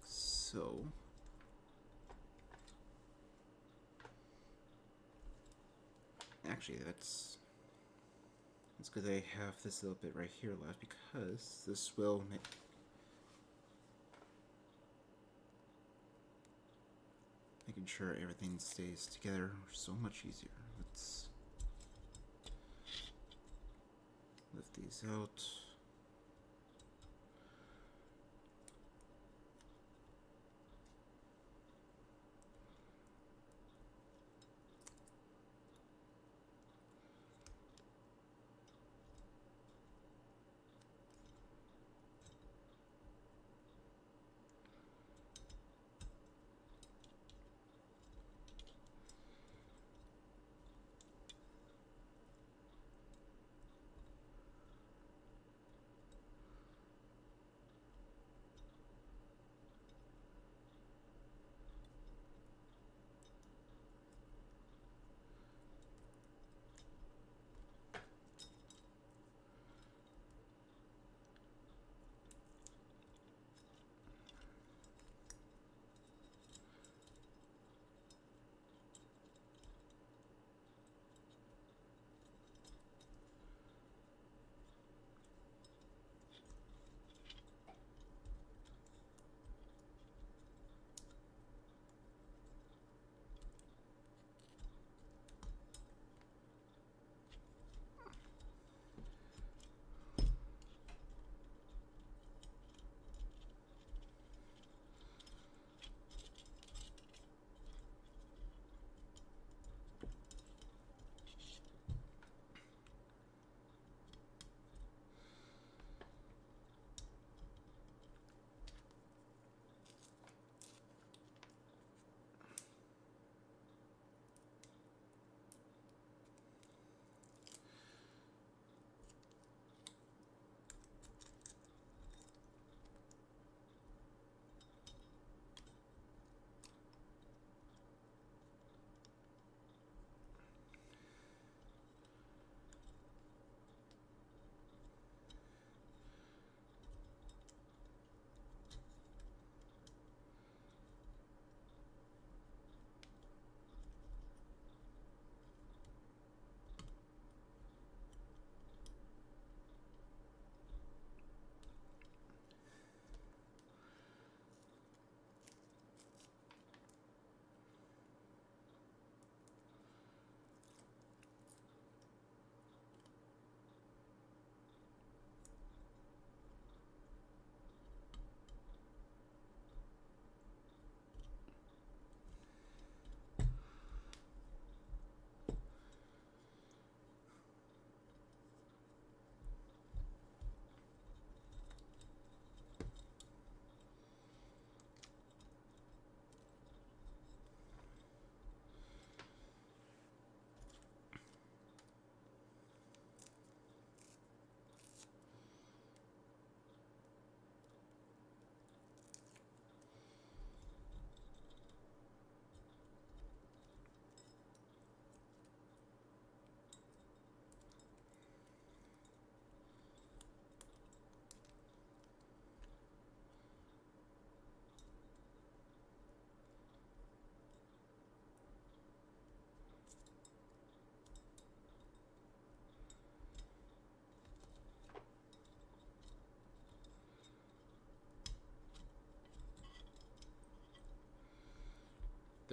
So actually that's good I have this little bit right here left, because this will make making sure everything stays together so much easier. Let's lift these out.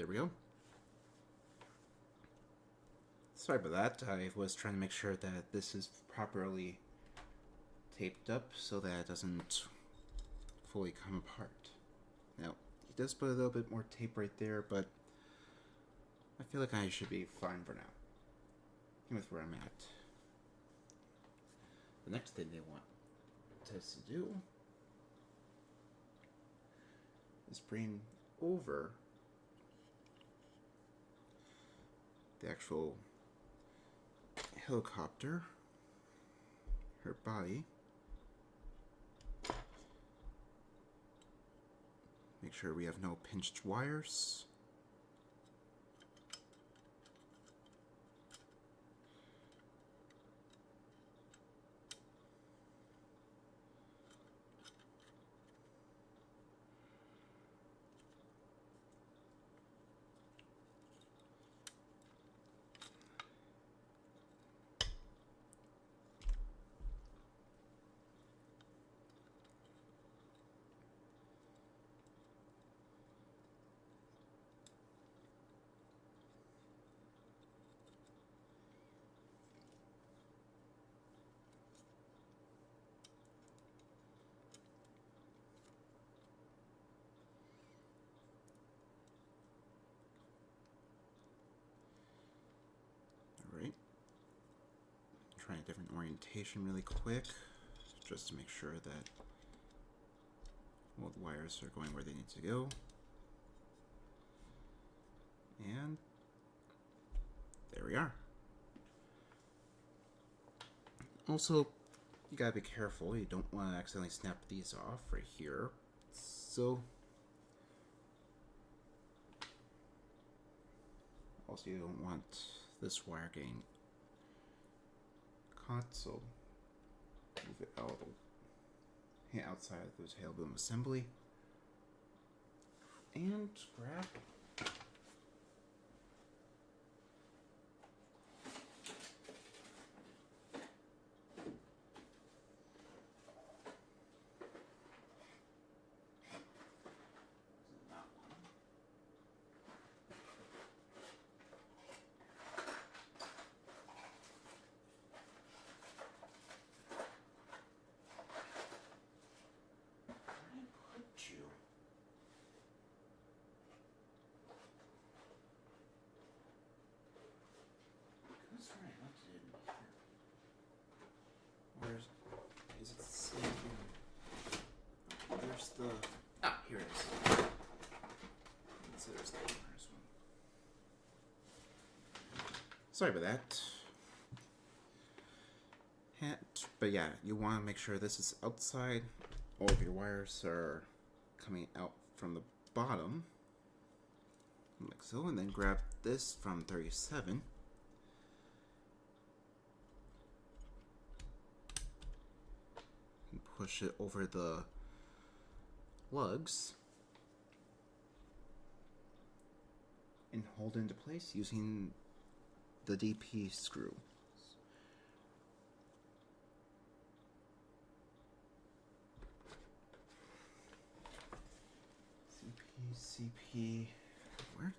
we go. Sorry about that. I was trying to make sure that this is properly taped up so that it doesn't fully come apart. Now, he does put a little bit more tape right there, but I feel like I should be fine for now. With where I'm at. The next thing they want us to do is bring over the actual helicopter, her body. Make sure we have no pinched wires. Alright. Try a different orientation really quick, just to make sure that all the wires are going where they need to go. And there we are. Also, you gotta be careful. You don't want to accidentally snap these off right here. So, also you don't want this wire getting caught, so move it out outside of this hail boom assembly. And grab is it the same here? There's the... Ah, here it is. So there's the first one. Sorry about that. But yeah, you want to make sure this is outside. All of your wires are coming out from the bottom. Like so, and then grab this from 37. Push it over the lugs and hold it into place using the DP screw. CP, where?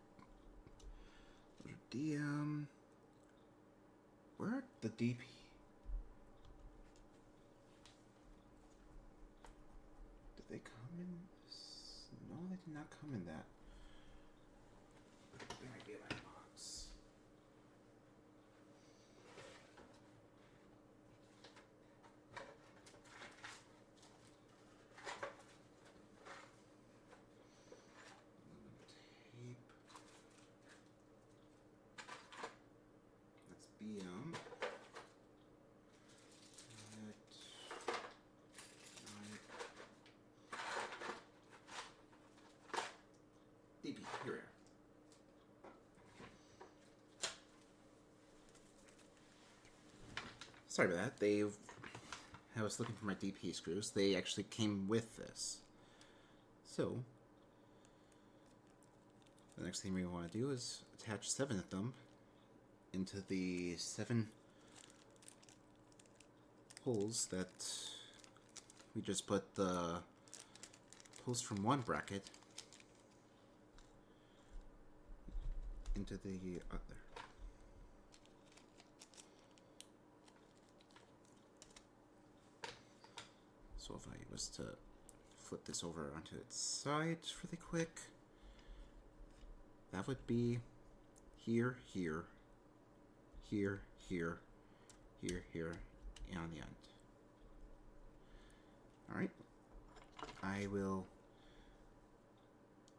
Those are DM. Where are the DP? They come in this? No, they did not come in that. They might be in my box. Tape. That's BM. DP, here we are. Sorry about that. I was looking for my DP screws. They actually came with this. So, the next thing we want to do is attach 7 of them into the 7 holes that we just put the post from one bracket into the other. So if I was to flip this over onto its side really quick, that would be here, here, here, here, here, here, and on the end. Alright. I will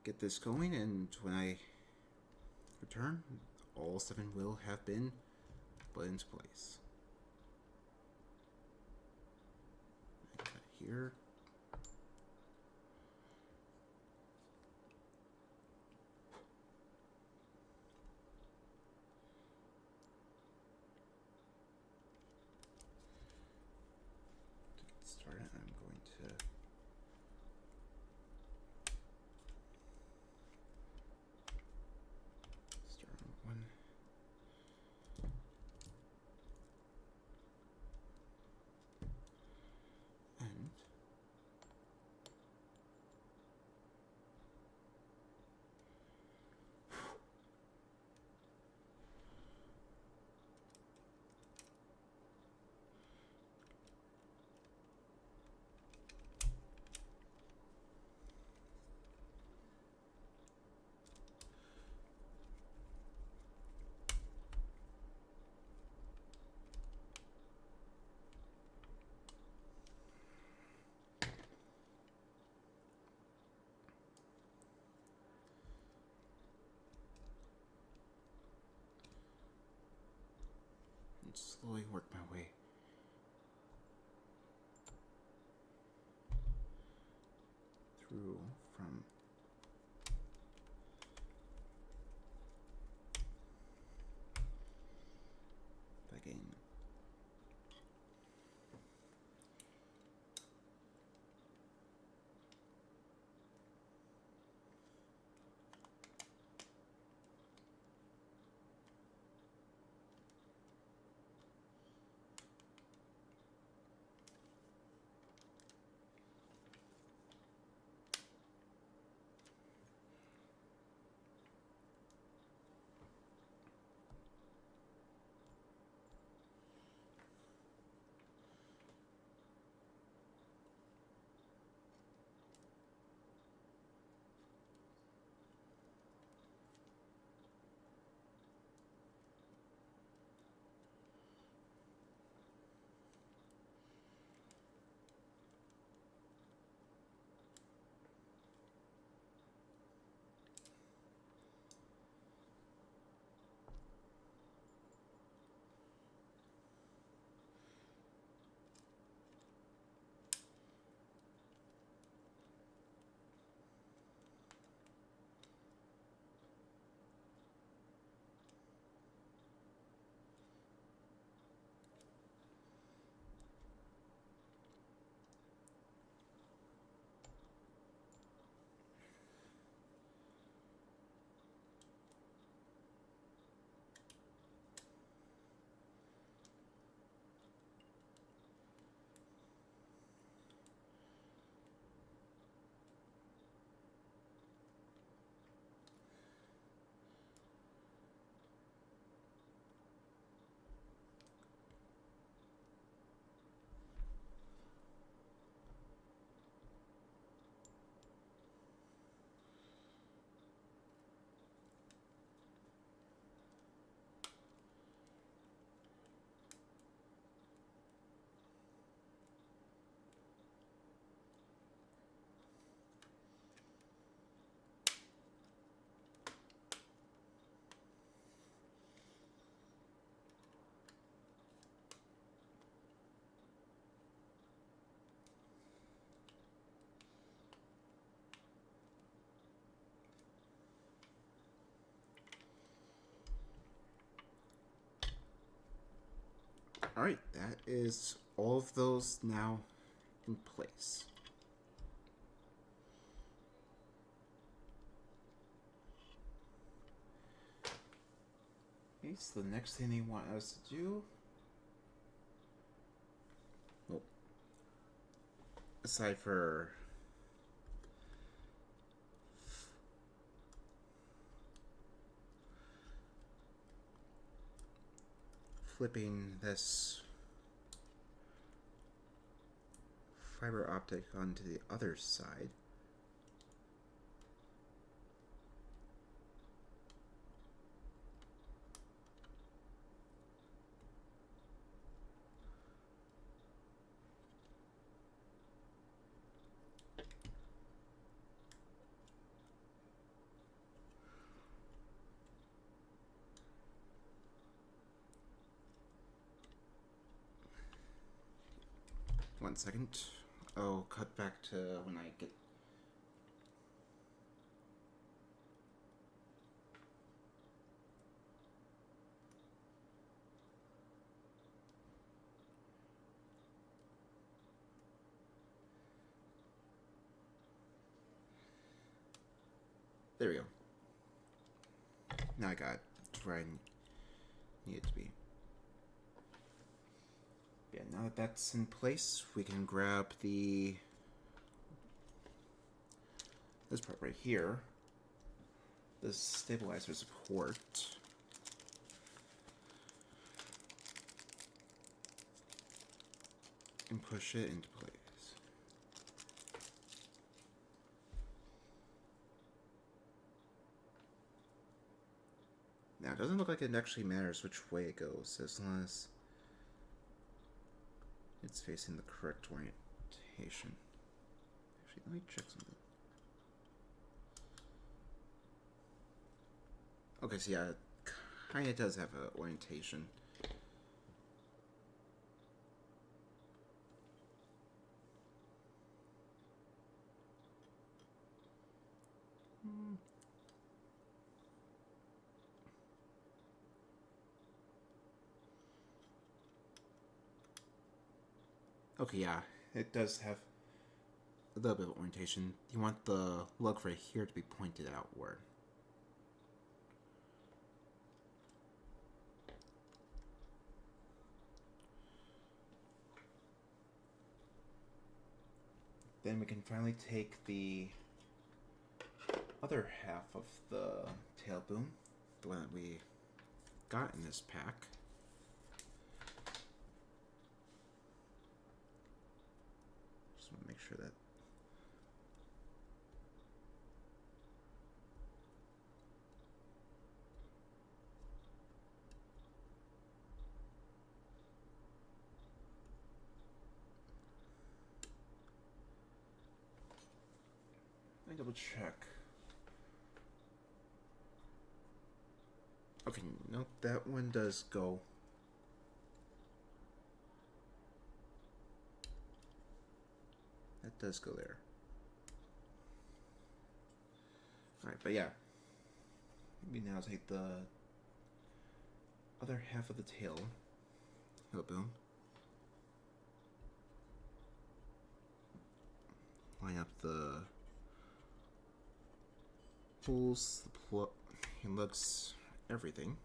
get this going, and when I return, all 7 will have been put into place. I cut here. To get started, I'm going to start on one. And slowly work my way through from begging. Alright, that is all of those now in place. Okay, so the next thing they want us to do, well, aside for flipping this fiber optic onto the other side. One second. I'll cut back to when I get... There we go. Now I got it to where I need it to be. Yeah, now that that's in place, we can grab this part right here, the stabilizer support, and push it into place. Now, it doesn't look like it actually matters which way it goes, as long as it's facing the correct orientation. Actually, let me check something. Okay, so yeah, it kinda does have an orientation. Okay, yeah, it does have a little bit of orientation. You want the lug right here to be pointed outward. Then we can finally take the other half of the tail boom, the one that we got in this pack. Just want to make sure that let me double check. Okay, nope, that one does go. That does go there. Alright, but yeah. Maybe now take the other half of the tail boom. Line up the holes, the plug, and lugs, everything.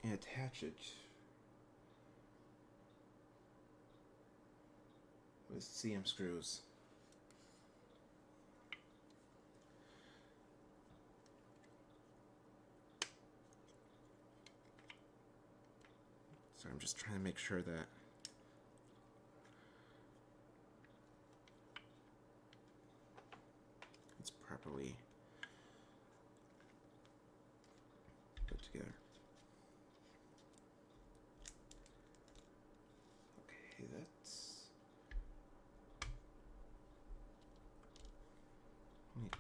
And attach it with CM screws. So I'm just trying to make sure that it's properly put together. Okay, that's only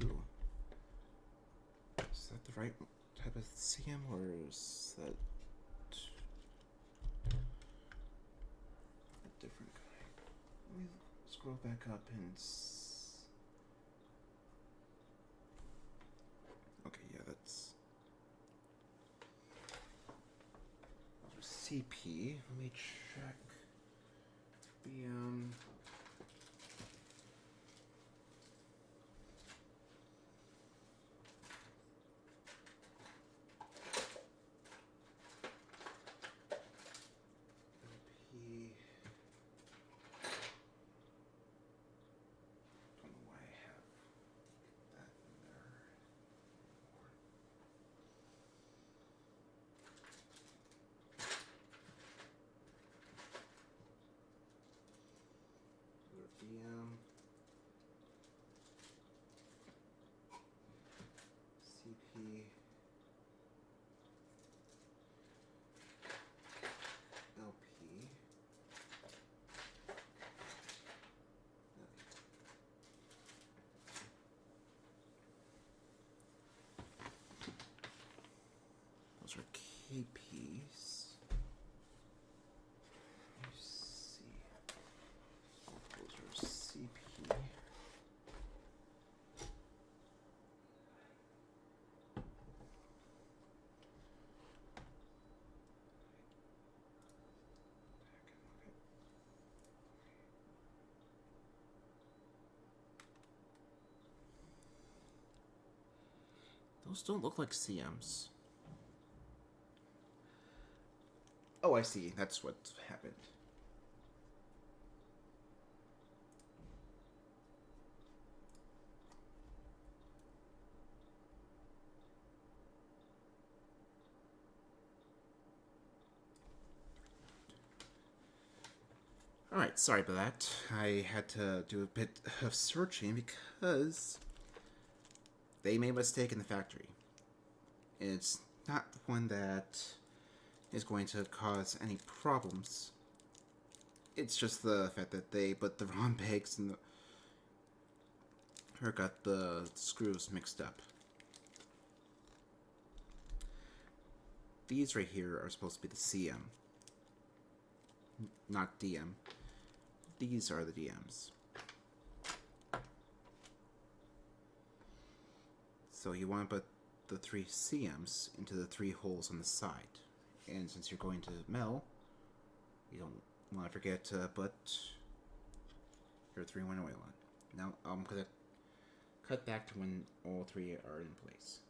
two. Is that the right type of CM, or is that a different kind? Let me scroll back up and okay, yeah, that's CP. Let me check the DM, CP, LP. Those are KPs. Let me see. Those are CP. Those don't look like CMs. Oh, I see. That's what happened. Alright, sorry about that. I had to do a bit of searching because they made a mistake in the factory. It's not one that is going to cause any problems. It's just the fact that they put the wrong pegs in the... or got the screws mixed up. These right here are supposed to be the CM, not DM. These are the DMs. So you want to put the 3 CMs into the 3 holes on the side. And since you're going to mill, you don't want to forget to put your 3-1 oil on. Now I'm going to cut back to when all 3 are in place.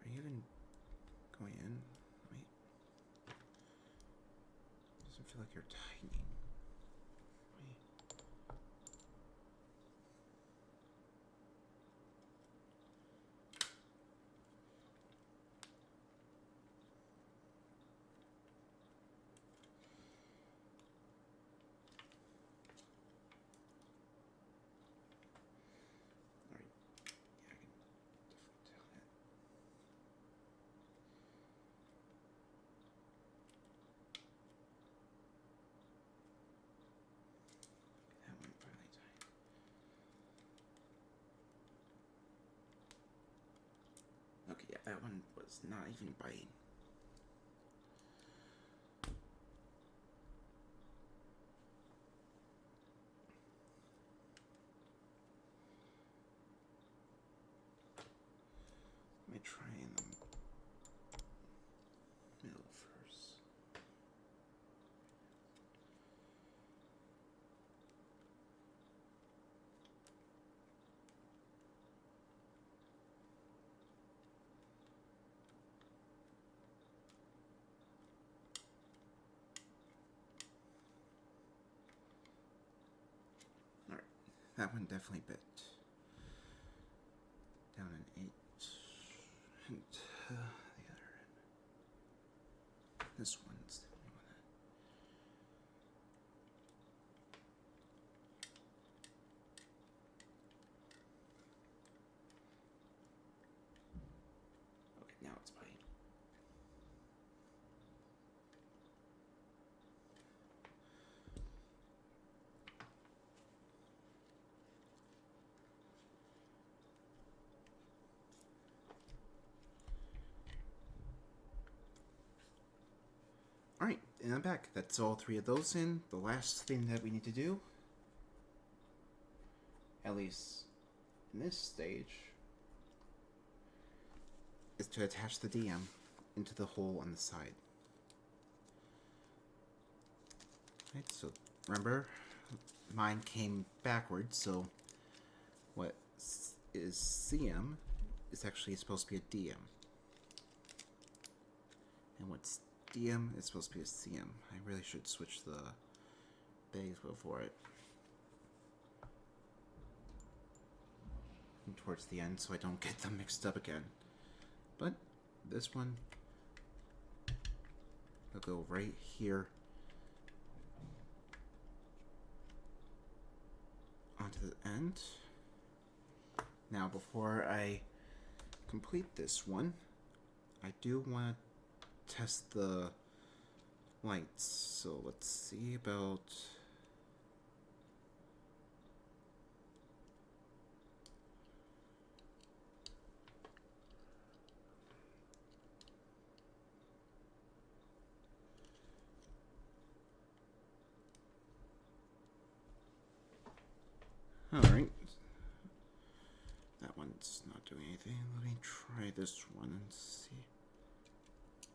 Are you even going in? Wait. Doesn't feel like you're tightening. Wait. Alright. Yeah, I can definitely tell that. That one finally tight. Okay, yeah, that one was not even biting. Let me try in the middle first. Alright, that one definitely bit. Down an 8. And the other end. This one's the only one that... Okay, now it's biting. Alright, and I'm back. That's all 3 of those in. The last thing that we need to do, at least in this stage, is to attach the DM into the hole on the side. Right, so remember, mine came backwards, so what is CM is actually supposed to be a DM. And what's DM is supposed to be a CM. I really should switch the bags before it. working towards the end so I don't get them mixed up again. But this one will go right here onto the end. Now before I complete this one, I do want to test the lights. So let's see about... Alright. That one's not doing anything. Let me try this one and see.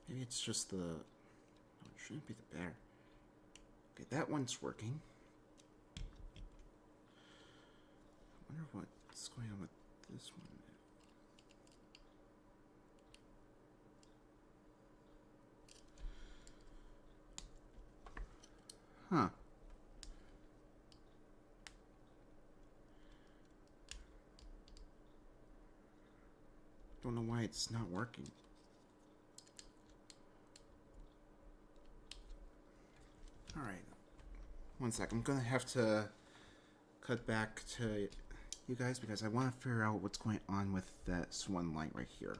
Maybe it's just the... No, it shouldn't be the bear. Okay, that one's working. I wonder what's going on with this one. Huh. Don't know why it's not working. Alright. One sec. I'm gonna have to cut back to you guys because I want to figure out what's going on with that one light right here.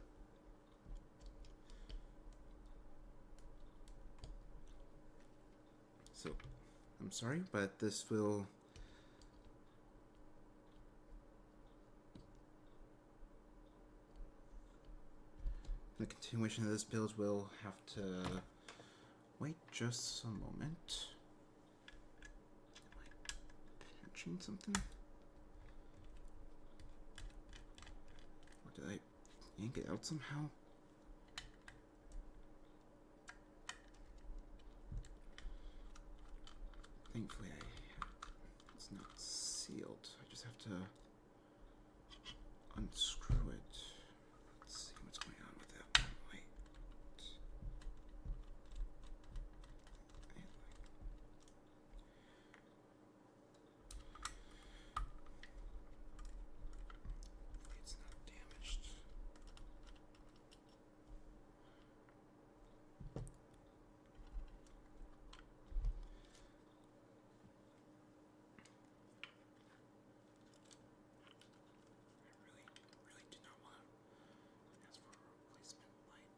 So, I'm sorry, but this will... The continuation of this build will have to wait just a moment. Am I patching something? Or did I yank it out somehow? Thankfully, it's not sealed. I just have to unscrew it. Let's see what's going on with that one light. It's not damaged. Really do not want to ask for a replacement light.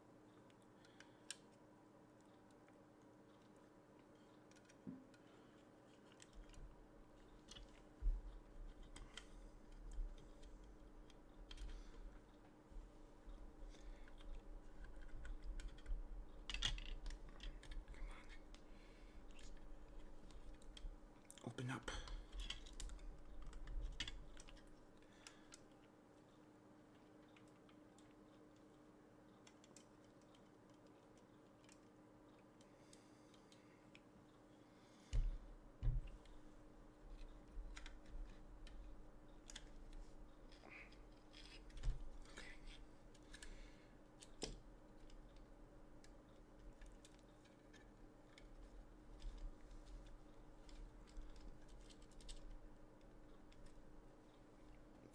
Open up.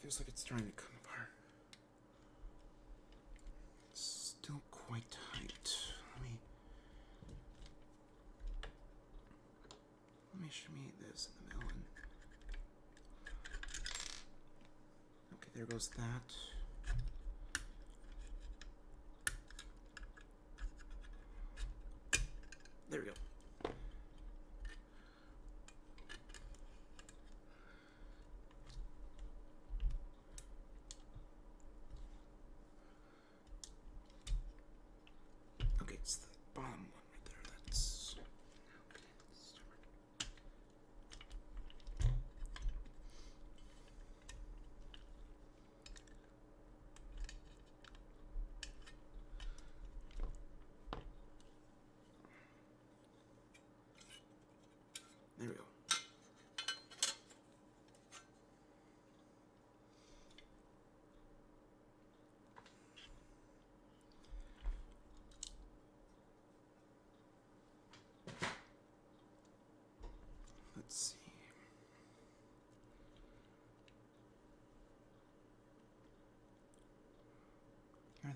Feels like it's trying to come apart. It's still quite tight. Let me shimmy this in the middle. Okay, there goes that. There we go. Okay, it's the bottom one right there. That's okay. Let's start.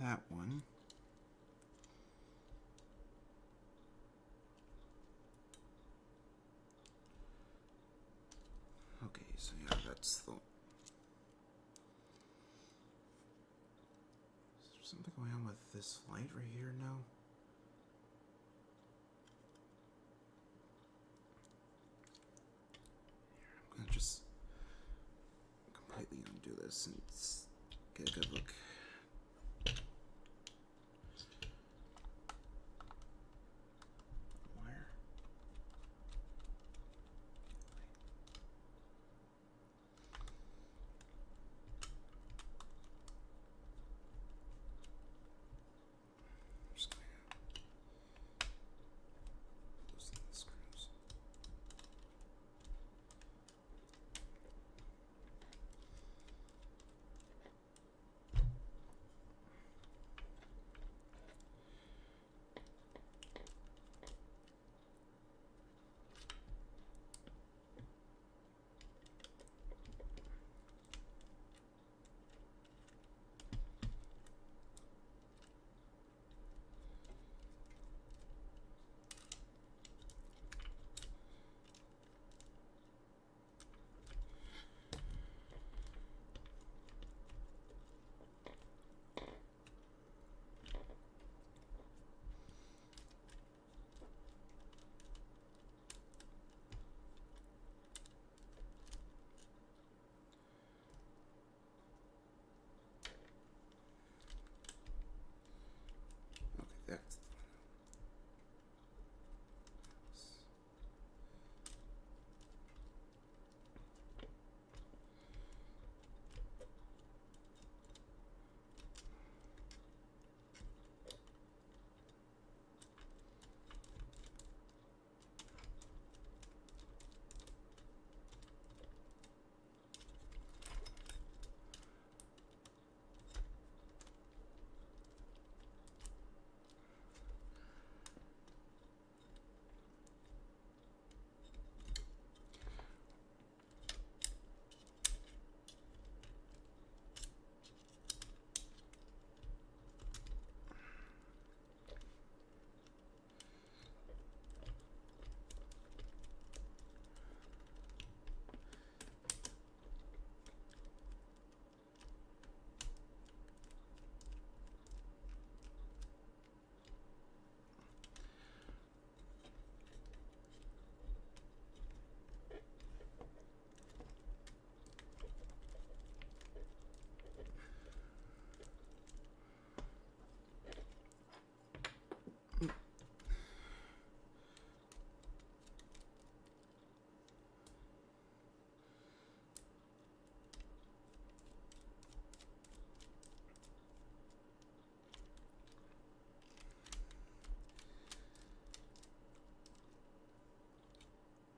that one. Okay, so yeah, that's the... Is there something going on with this light right here now? I'm gonna just completely undo this and get a good look. Wire. Just gonna loosen the screws. Okay, that's...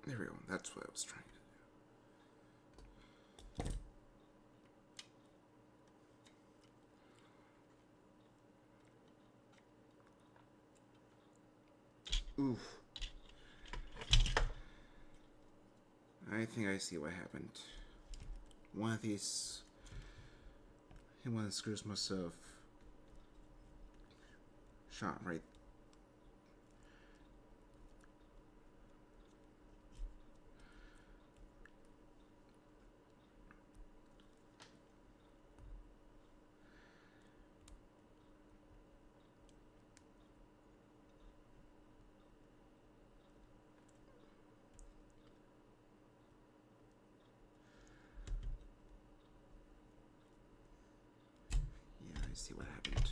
There we go. That's what I was trying to do. Oof. I think I see what happened. One of the screws must have shot right. Yeah, I see what happened.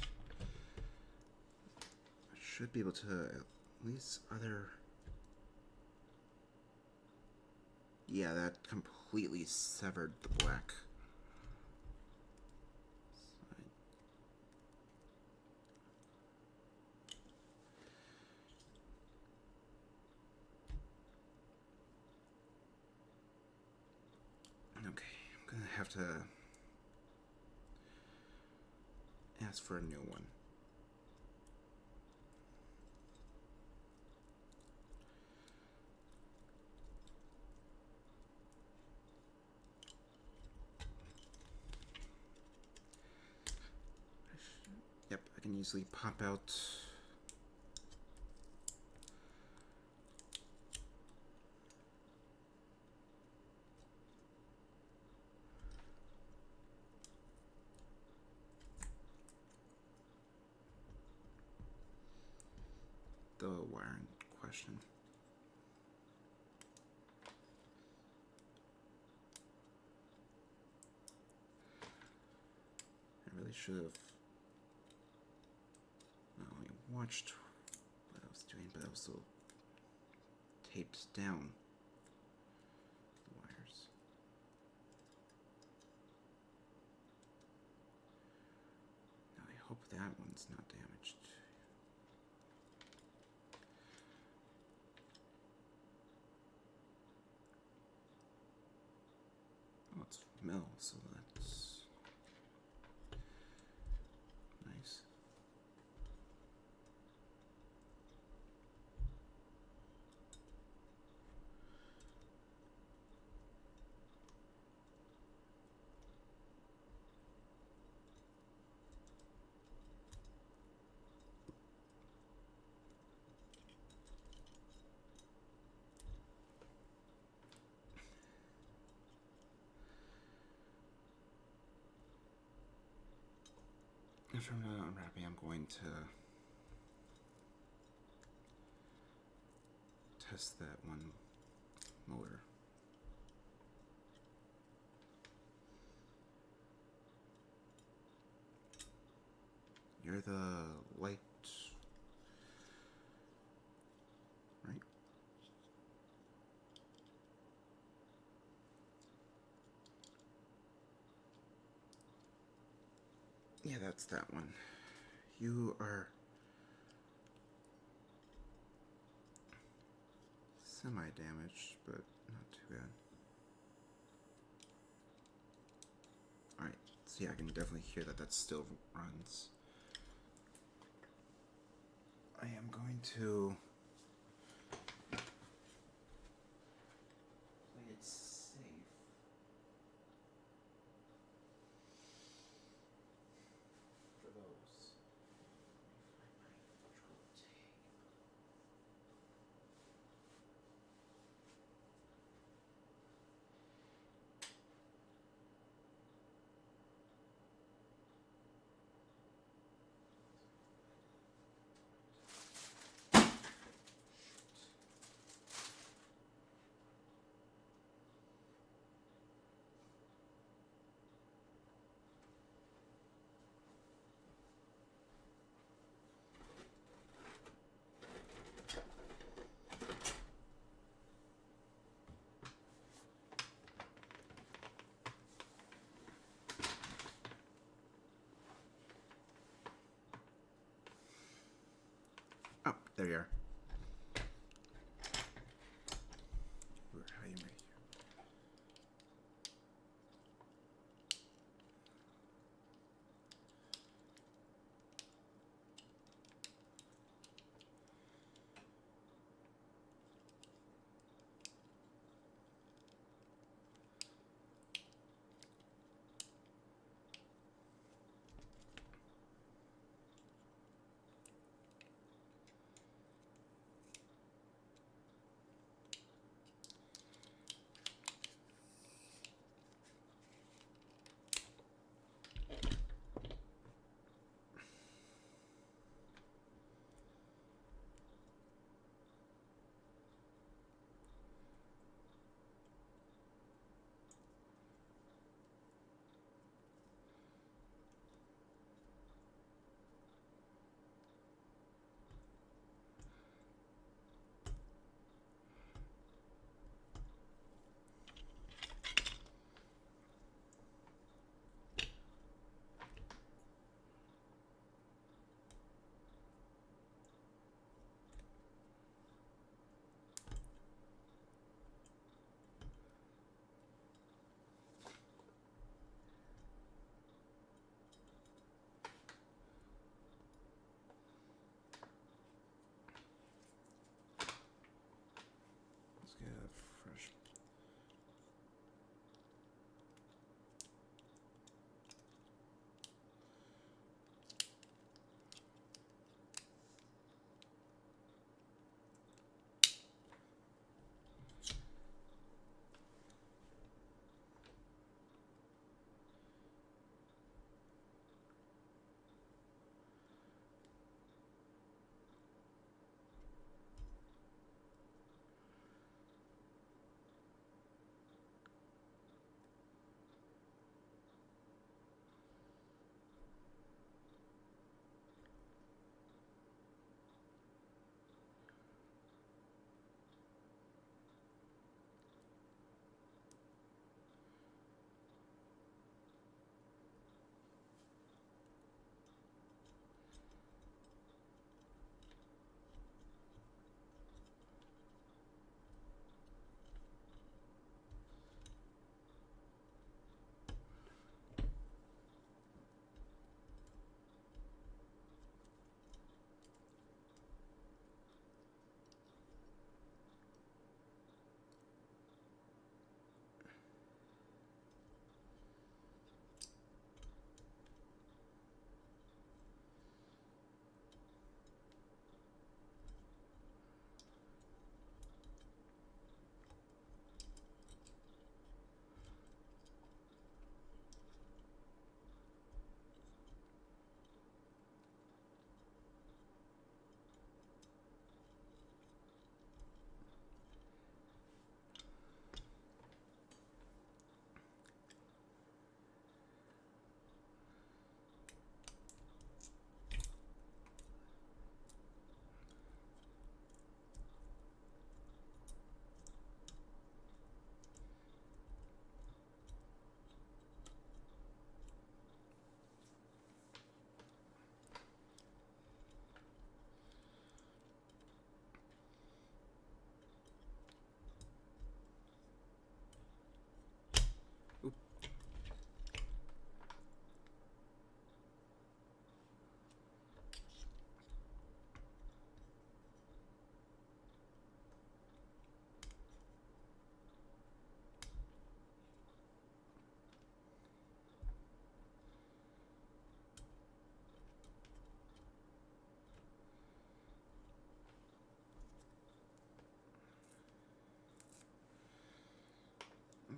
I should be able to at least other... Yeah, that completely severed the black. Okay, I'm gonna have to ask for a new one. Yep. can easily pop out the wire in question. I really should have not only watched what I was doing, but also taped down the wires. Now I hope that one's not damaged. Oh, it's metal, so that's nice. After I'm done unwrapping, I'm going to test that one motor. You're the light, right? Yeah, that's that one. You are semi-damaged, but not too bad. Alright, so yeah, I can definitely hear that still runs. I am going to play it safe. For those. Oh, there you are. We're hiding right here.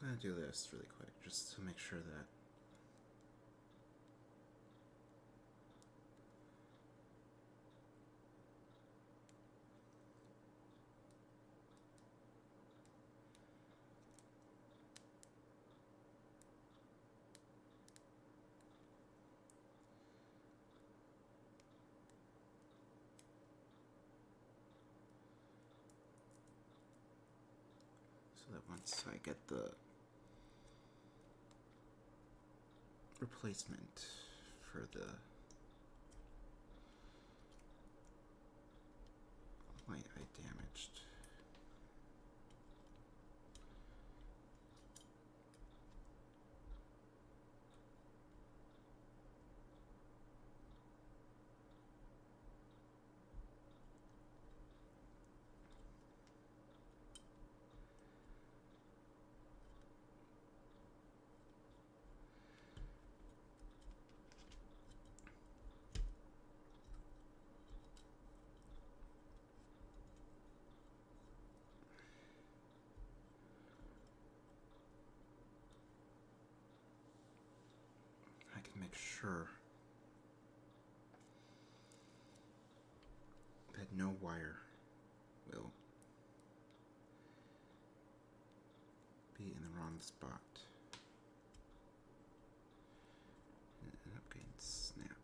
gonna do this really quick just to make sure that once I get the replacement for the light I damaged. I can make sure that no wire will be in the wrong spot and end up getting snapped.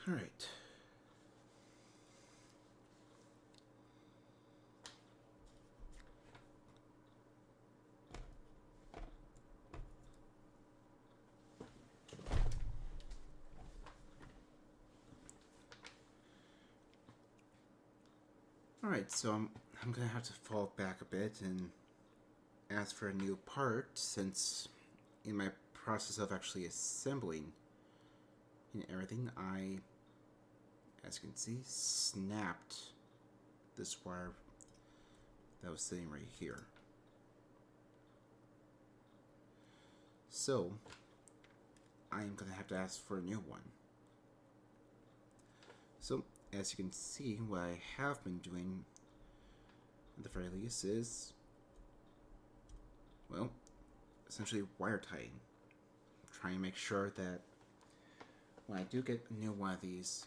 All right. Alright, so I'm gonna have to fall back a bit and ask for a new part, since in my process of actually assembling and everything, I, as you can see, snapped this wire that was sitting right here. So I'm gonna have to ask for a new one. So as you can see, what I have been doing at the very least is, well, essentially wire tying. Trying to make sure that when I do get a new one of these,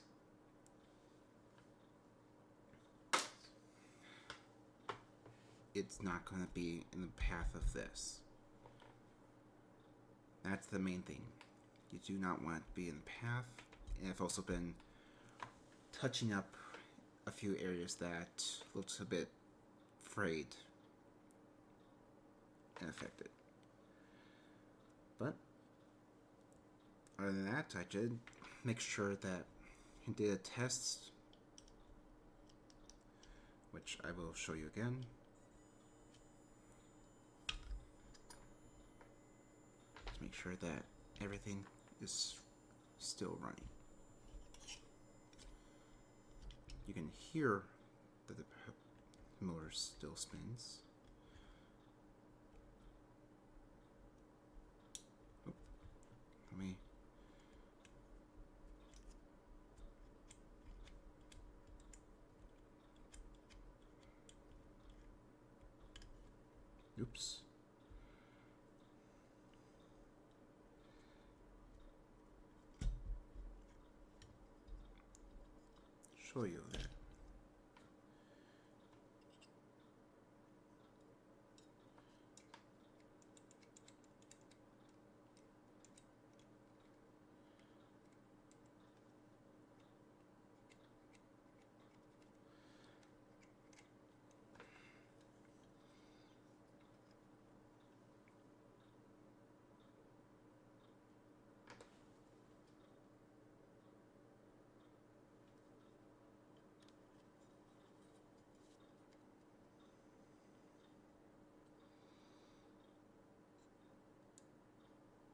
it's not going to be in the path of this. That's the main thing. You do not want it to be in the path. And I've also been touching up a few areas that looks a bit frayed and affected. But other than that, I did make sure that I did a test, which I will show you again. To make sure that everything is still running. You can hear that the motor still spins. Oh, let me. Oops. Show you that.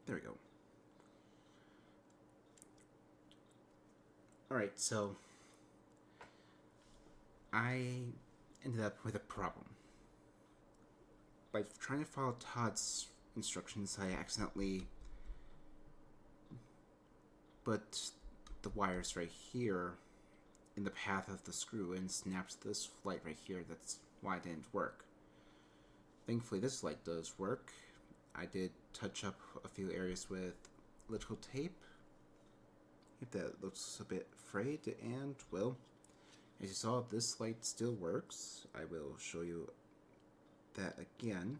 There we go. Alright, so I ended up with a problem. By trying to follow Todd's instructions, I accidentally put the wires right here in the path of the screw and snapped this light right here. That's why it didn't work. Thankfully, this light does work. I did touch up a few areas with electrical tape. If that looks a bit frayed, and well, as you saw, this light still works. I will show you that again.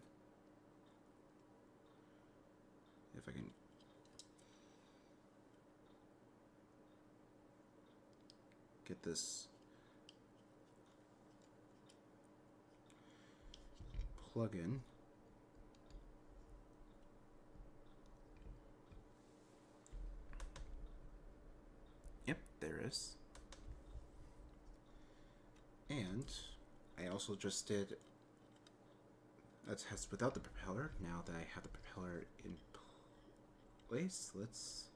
If I can get this plug in. Yep, there is. And I also just did a test without the propeller. Now that I have the propeller in place, let's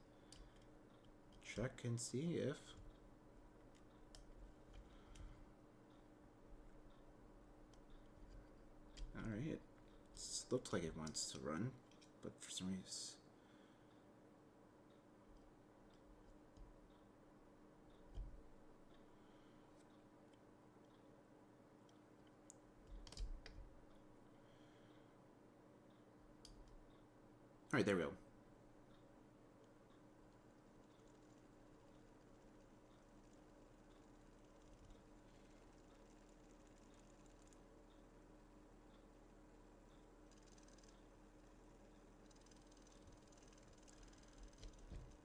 check and see if alright, it looks like it wants to run, but for some reason alright, there we go.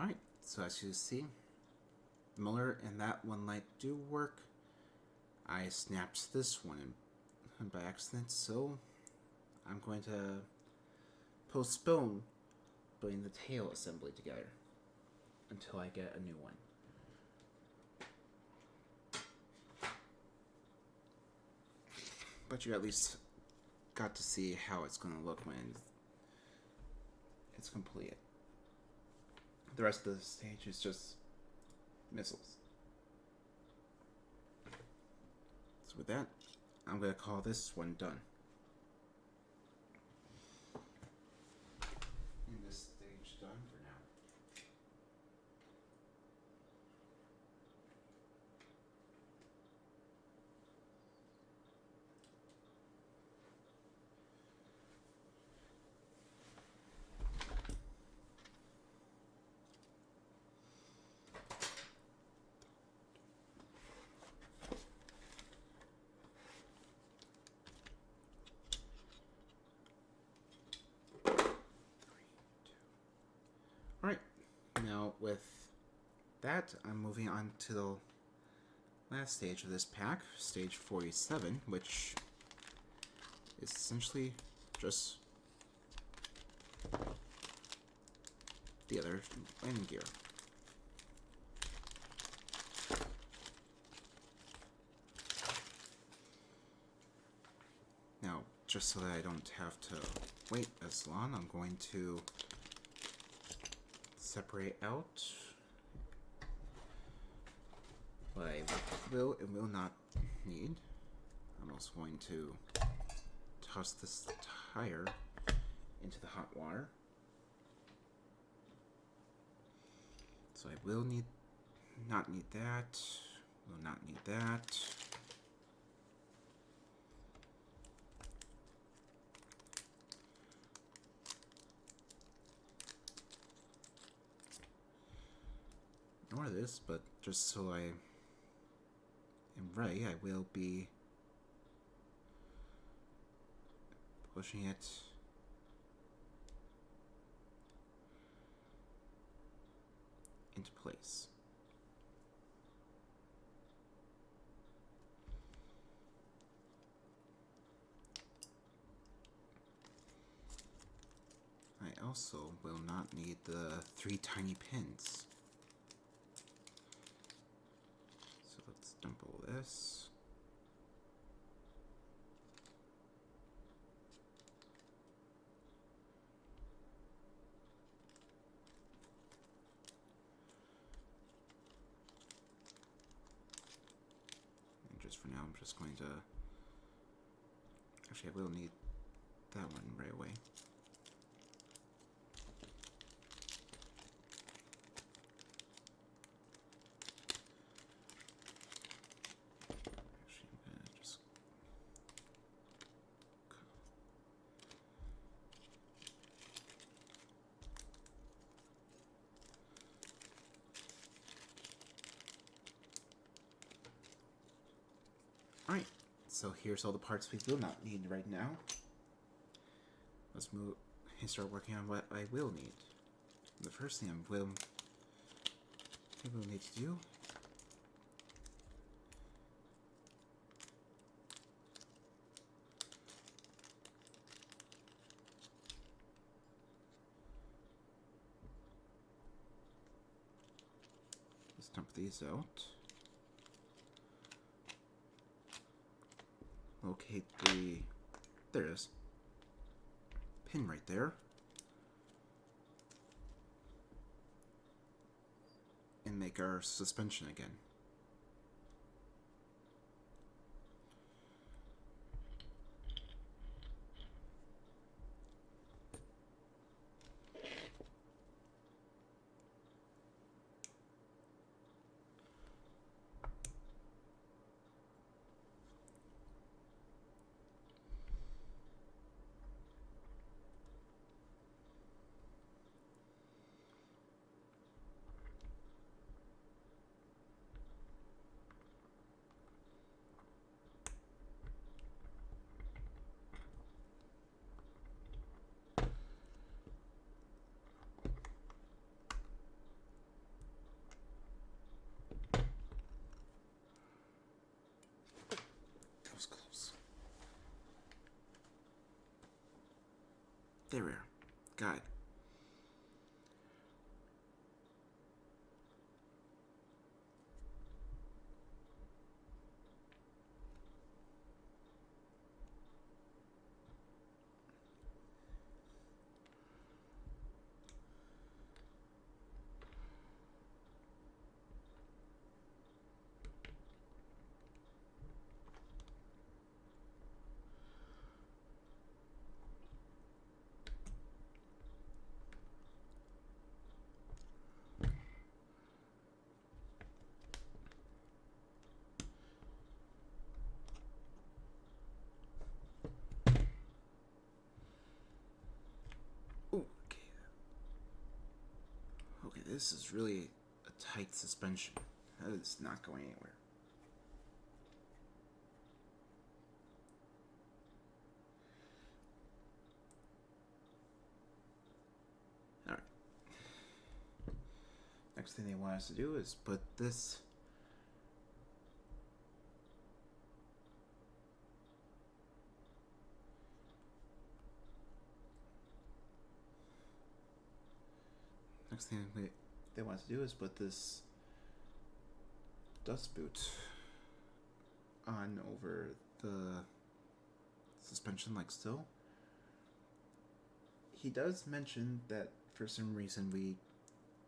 Alright, so as you see, Miller and that one light do work. I snapped this one in by accident, so I'm going to postpone putting the tail assembly together until I get a new one. But you at least got to see how it's going to look when it's completed. The rest of the stage is just missiles. So with that, I'm going to call this one done. And this stage done for now. Alright, now with that, I'm moving on to the last stage of this pack, stage 47, which is essentially just the other landing gear. Now, just so that I don't have to wait as long, I'm going to separate out what I will and will not need. I'm also going to toss this tire into the hot water. So I will not need that, will not need that. Nor this, but just so I am ready, I will be pushing it into place. I also will not need the 3 tiny pins. So let's dump all this. for now. I'm just going to... Actually, I will need that one right away. Actually, I'm going to just... Alright, so here's all the parts we will not need right now. Let's move and start working on what I will need. The first thing I will need to do is dump these out. Locate the... There it is. Pin right there. And make our suspension again. That was close. There we are. Got it. Okay, this is really a tight suspension. That is not going anywhere. Alright. Next thing they want us to do is put this they want us to do is put this dust boot on over the suspension like so. He does mention that for some reason we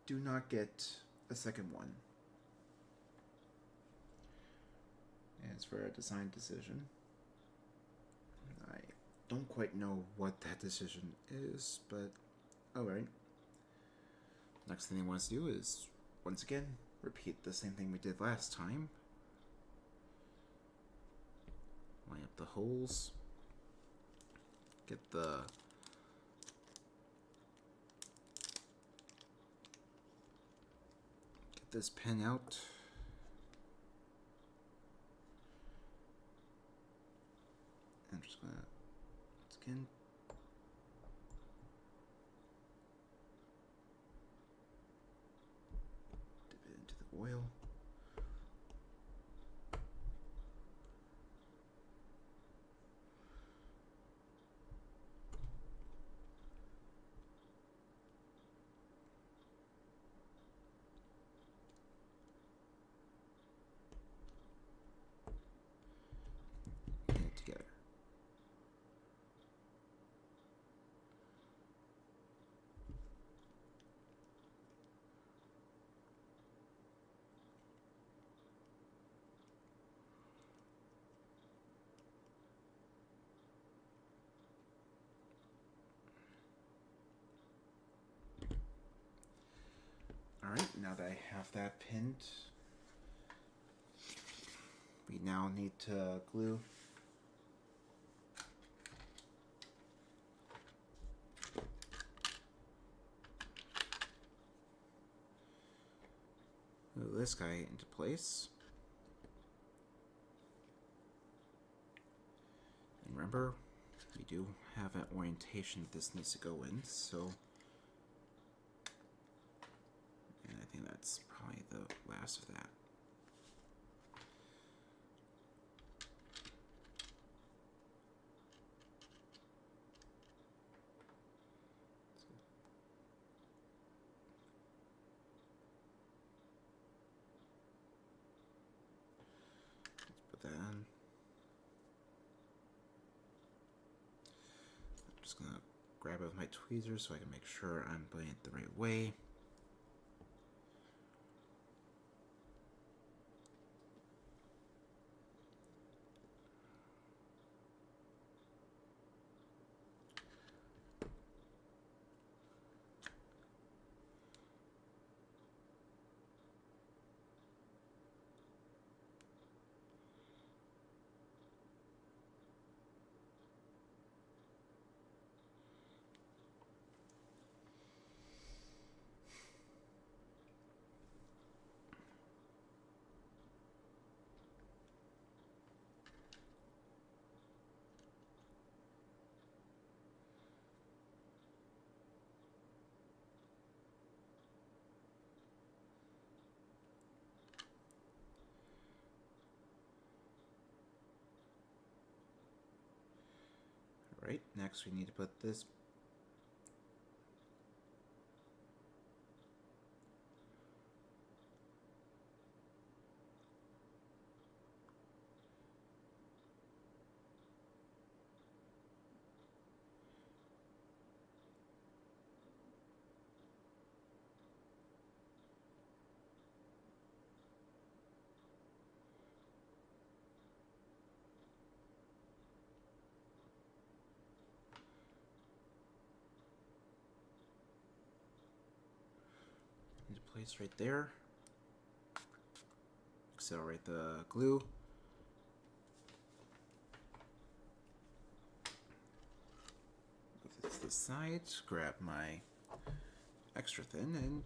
do not get a second one. And it's for a design decision. I don't quite know what that decision is, but alright. Next thing they want us to do is, once again, repeat the same thing we did last time. Line up the holes. Get this pin out. I'm just gonna, once again, dip it into the oil. Pin it together. Alright, now that I have that pinned, we now need to glue this guy into place. And remember, we do have an orientation that this needs to go in, so... And I think that's probably the last of that. Let's put that on. I'm just gonna grab it with my tweezers so I can make sure I'm putting it the right way. Right, next we need to put this into place right there. Accelerate the glue. Move this to the side, grab my extra thin, and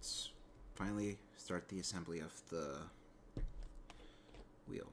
finally start the assembly of the wheel.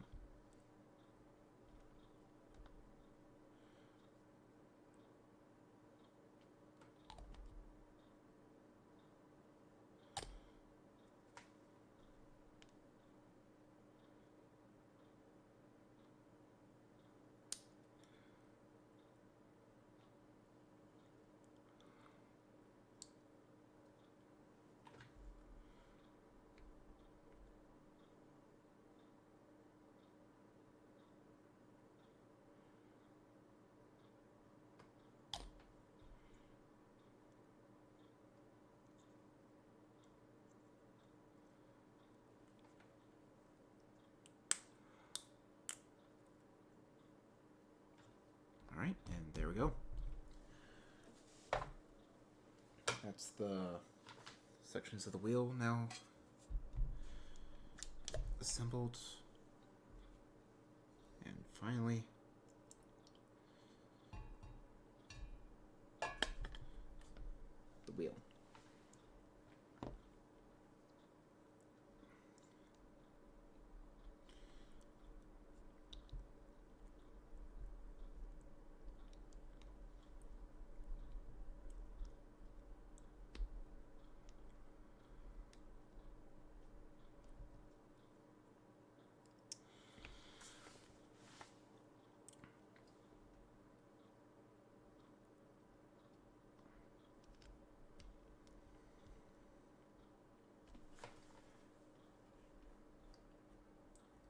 Alright, and there we go. That's the sections of the wheel now assembled. And finally, the wheel.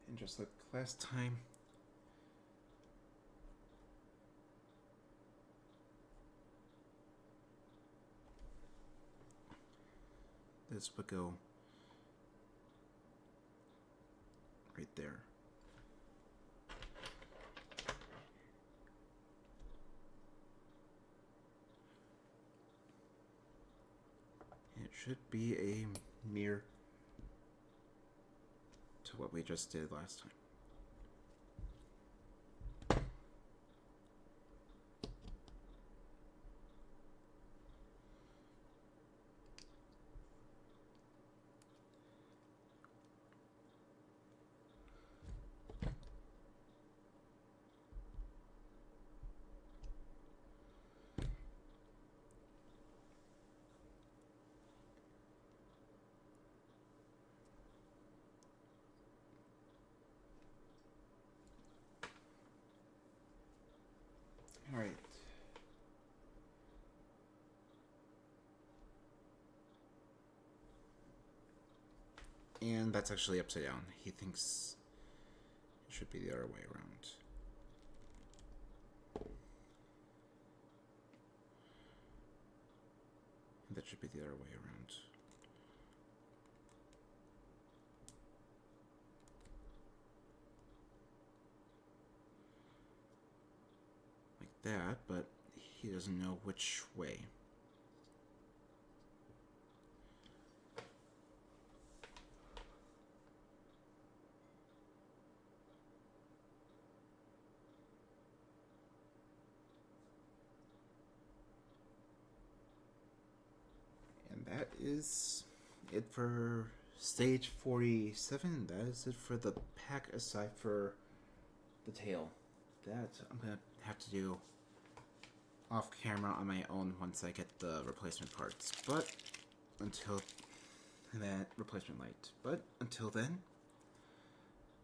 And just like last time, this would go right there. It should be a mirror to what we just did last time. All right. And that's actually upside down. He thinks it should be the other way around. That should be the other way around. Like that, but he doesn't know which way. And that is it for stage 47. That is it for the pack aside for the tail. That I'm gonna have to do off camera on my own once I get the replacement parts. But until that replacement light. But until then,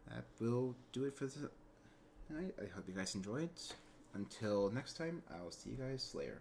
that will do it for tonight. I hope you guys enjoyed. Until next time, I'll see you guys later.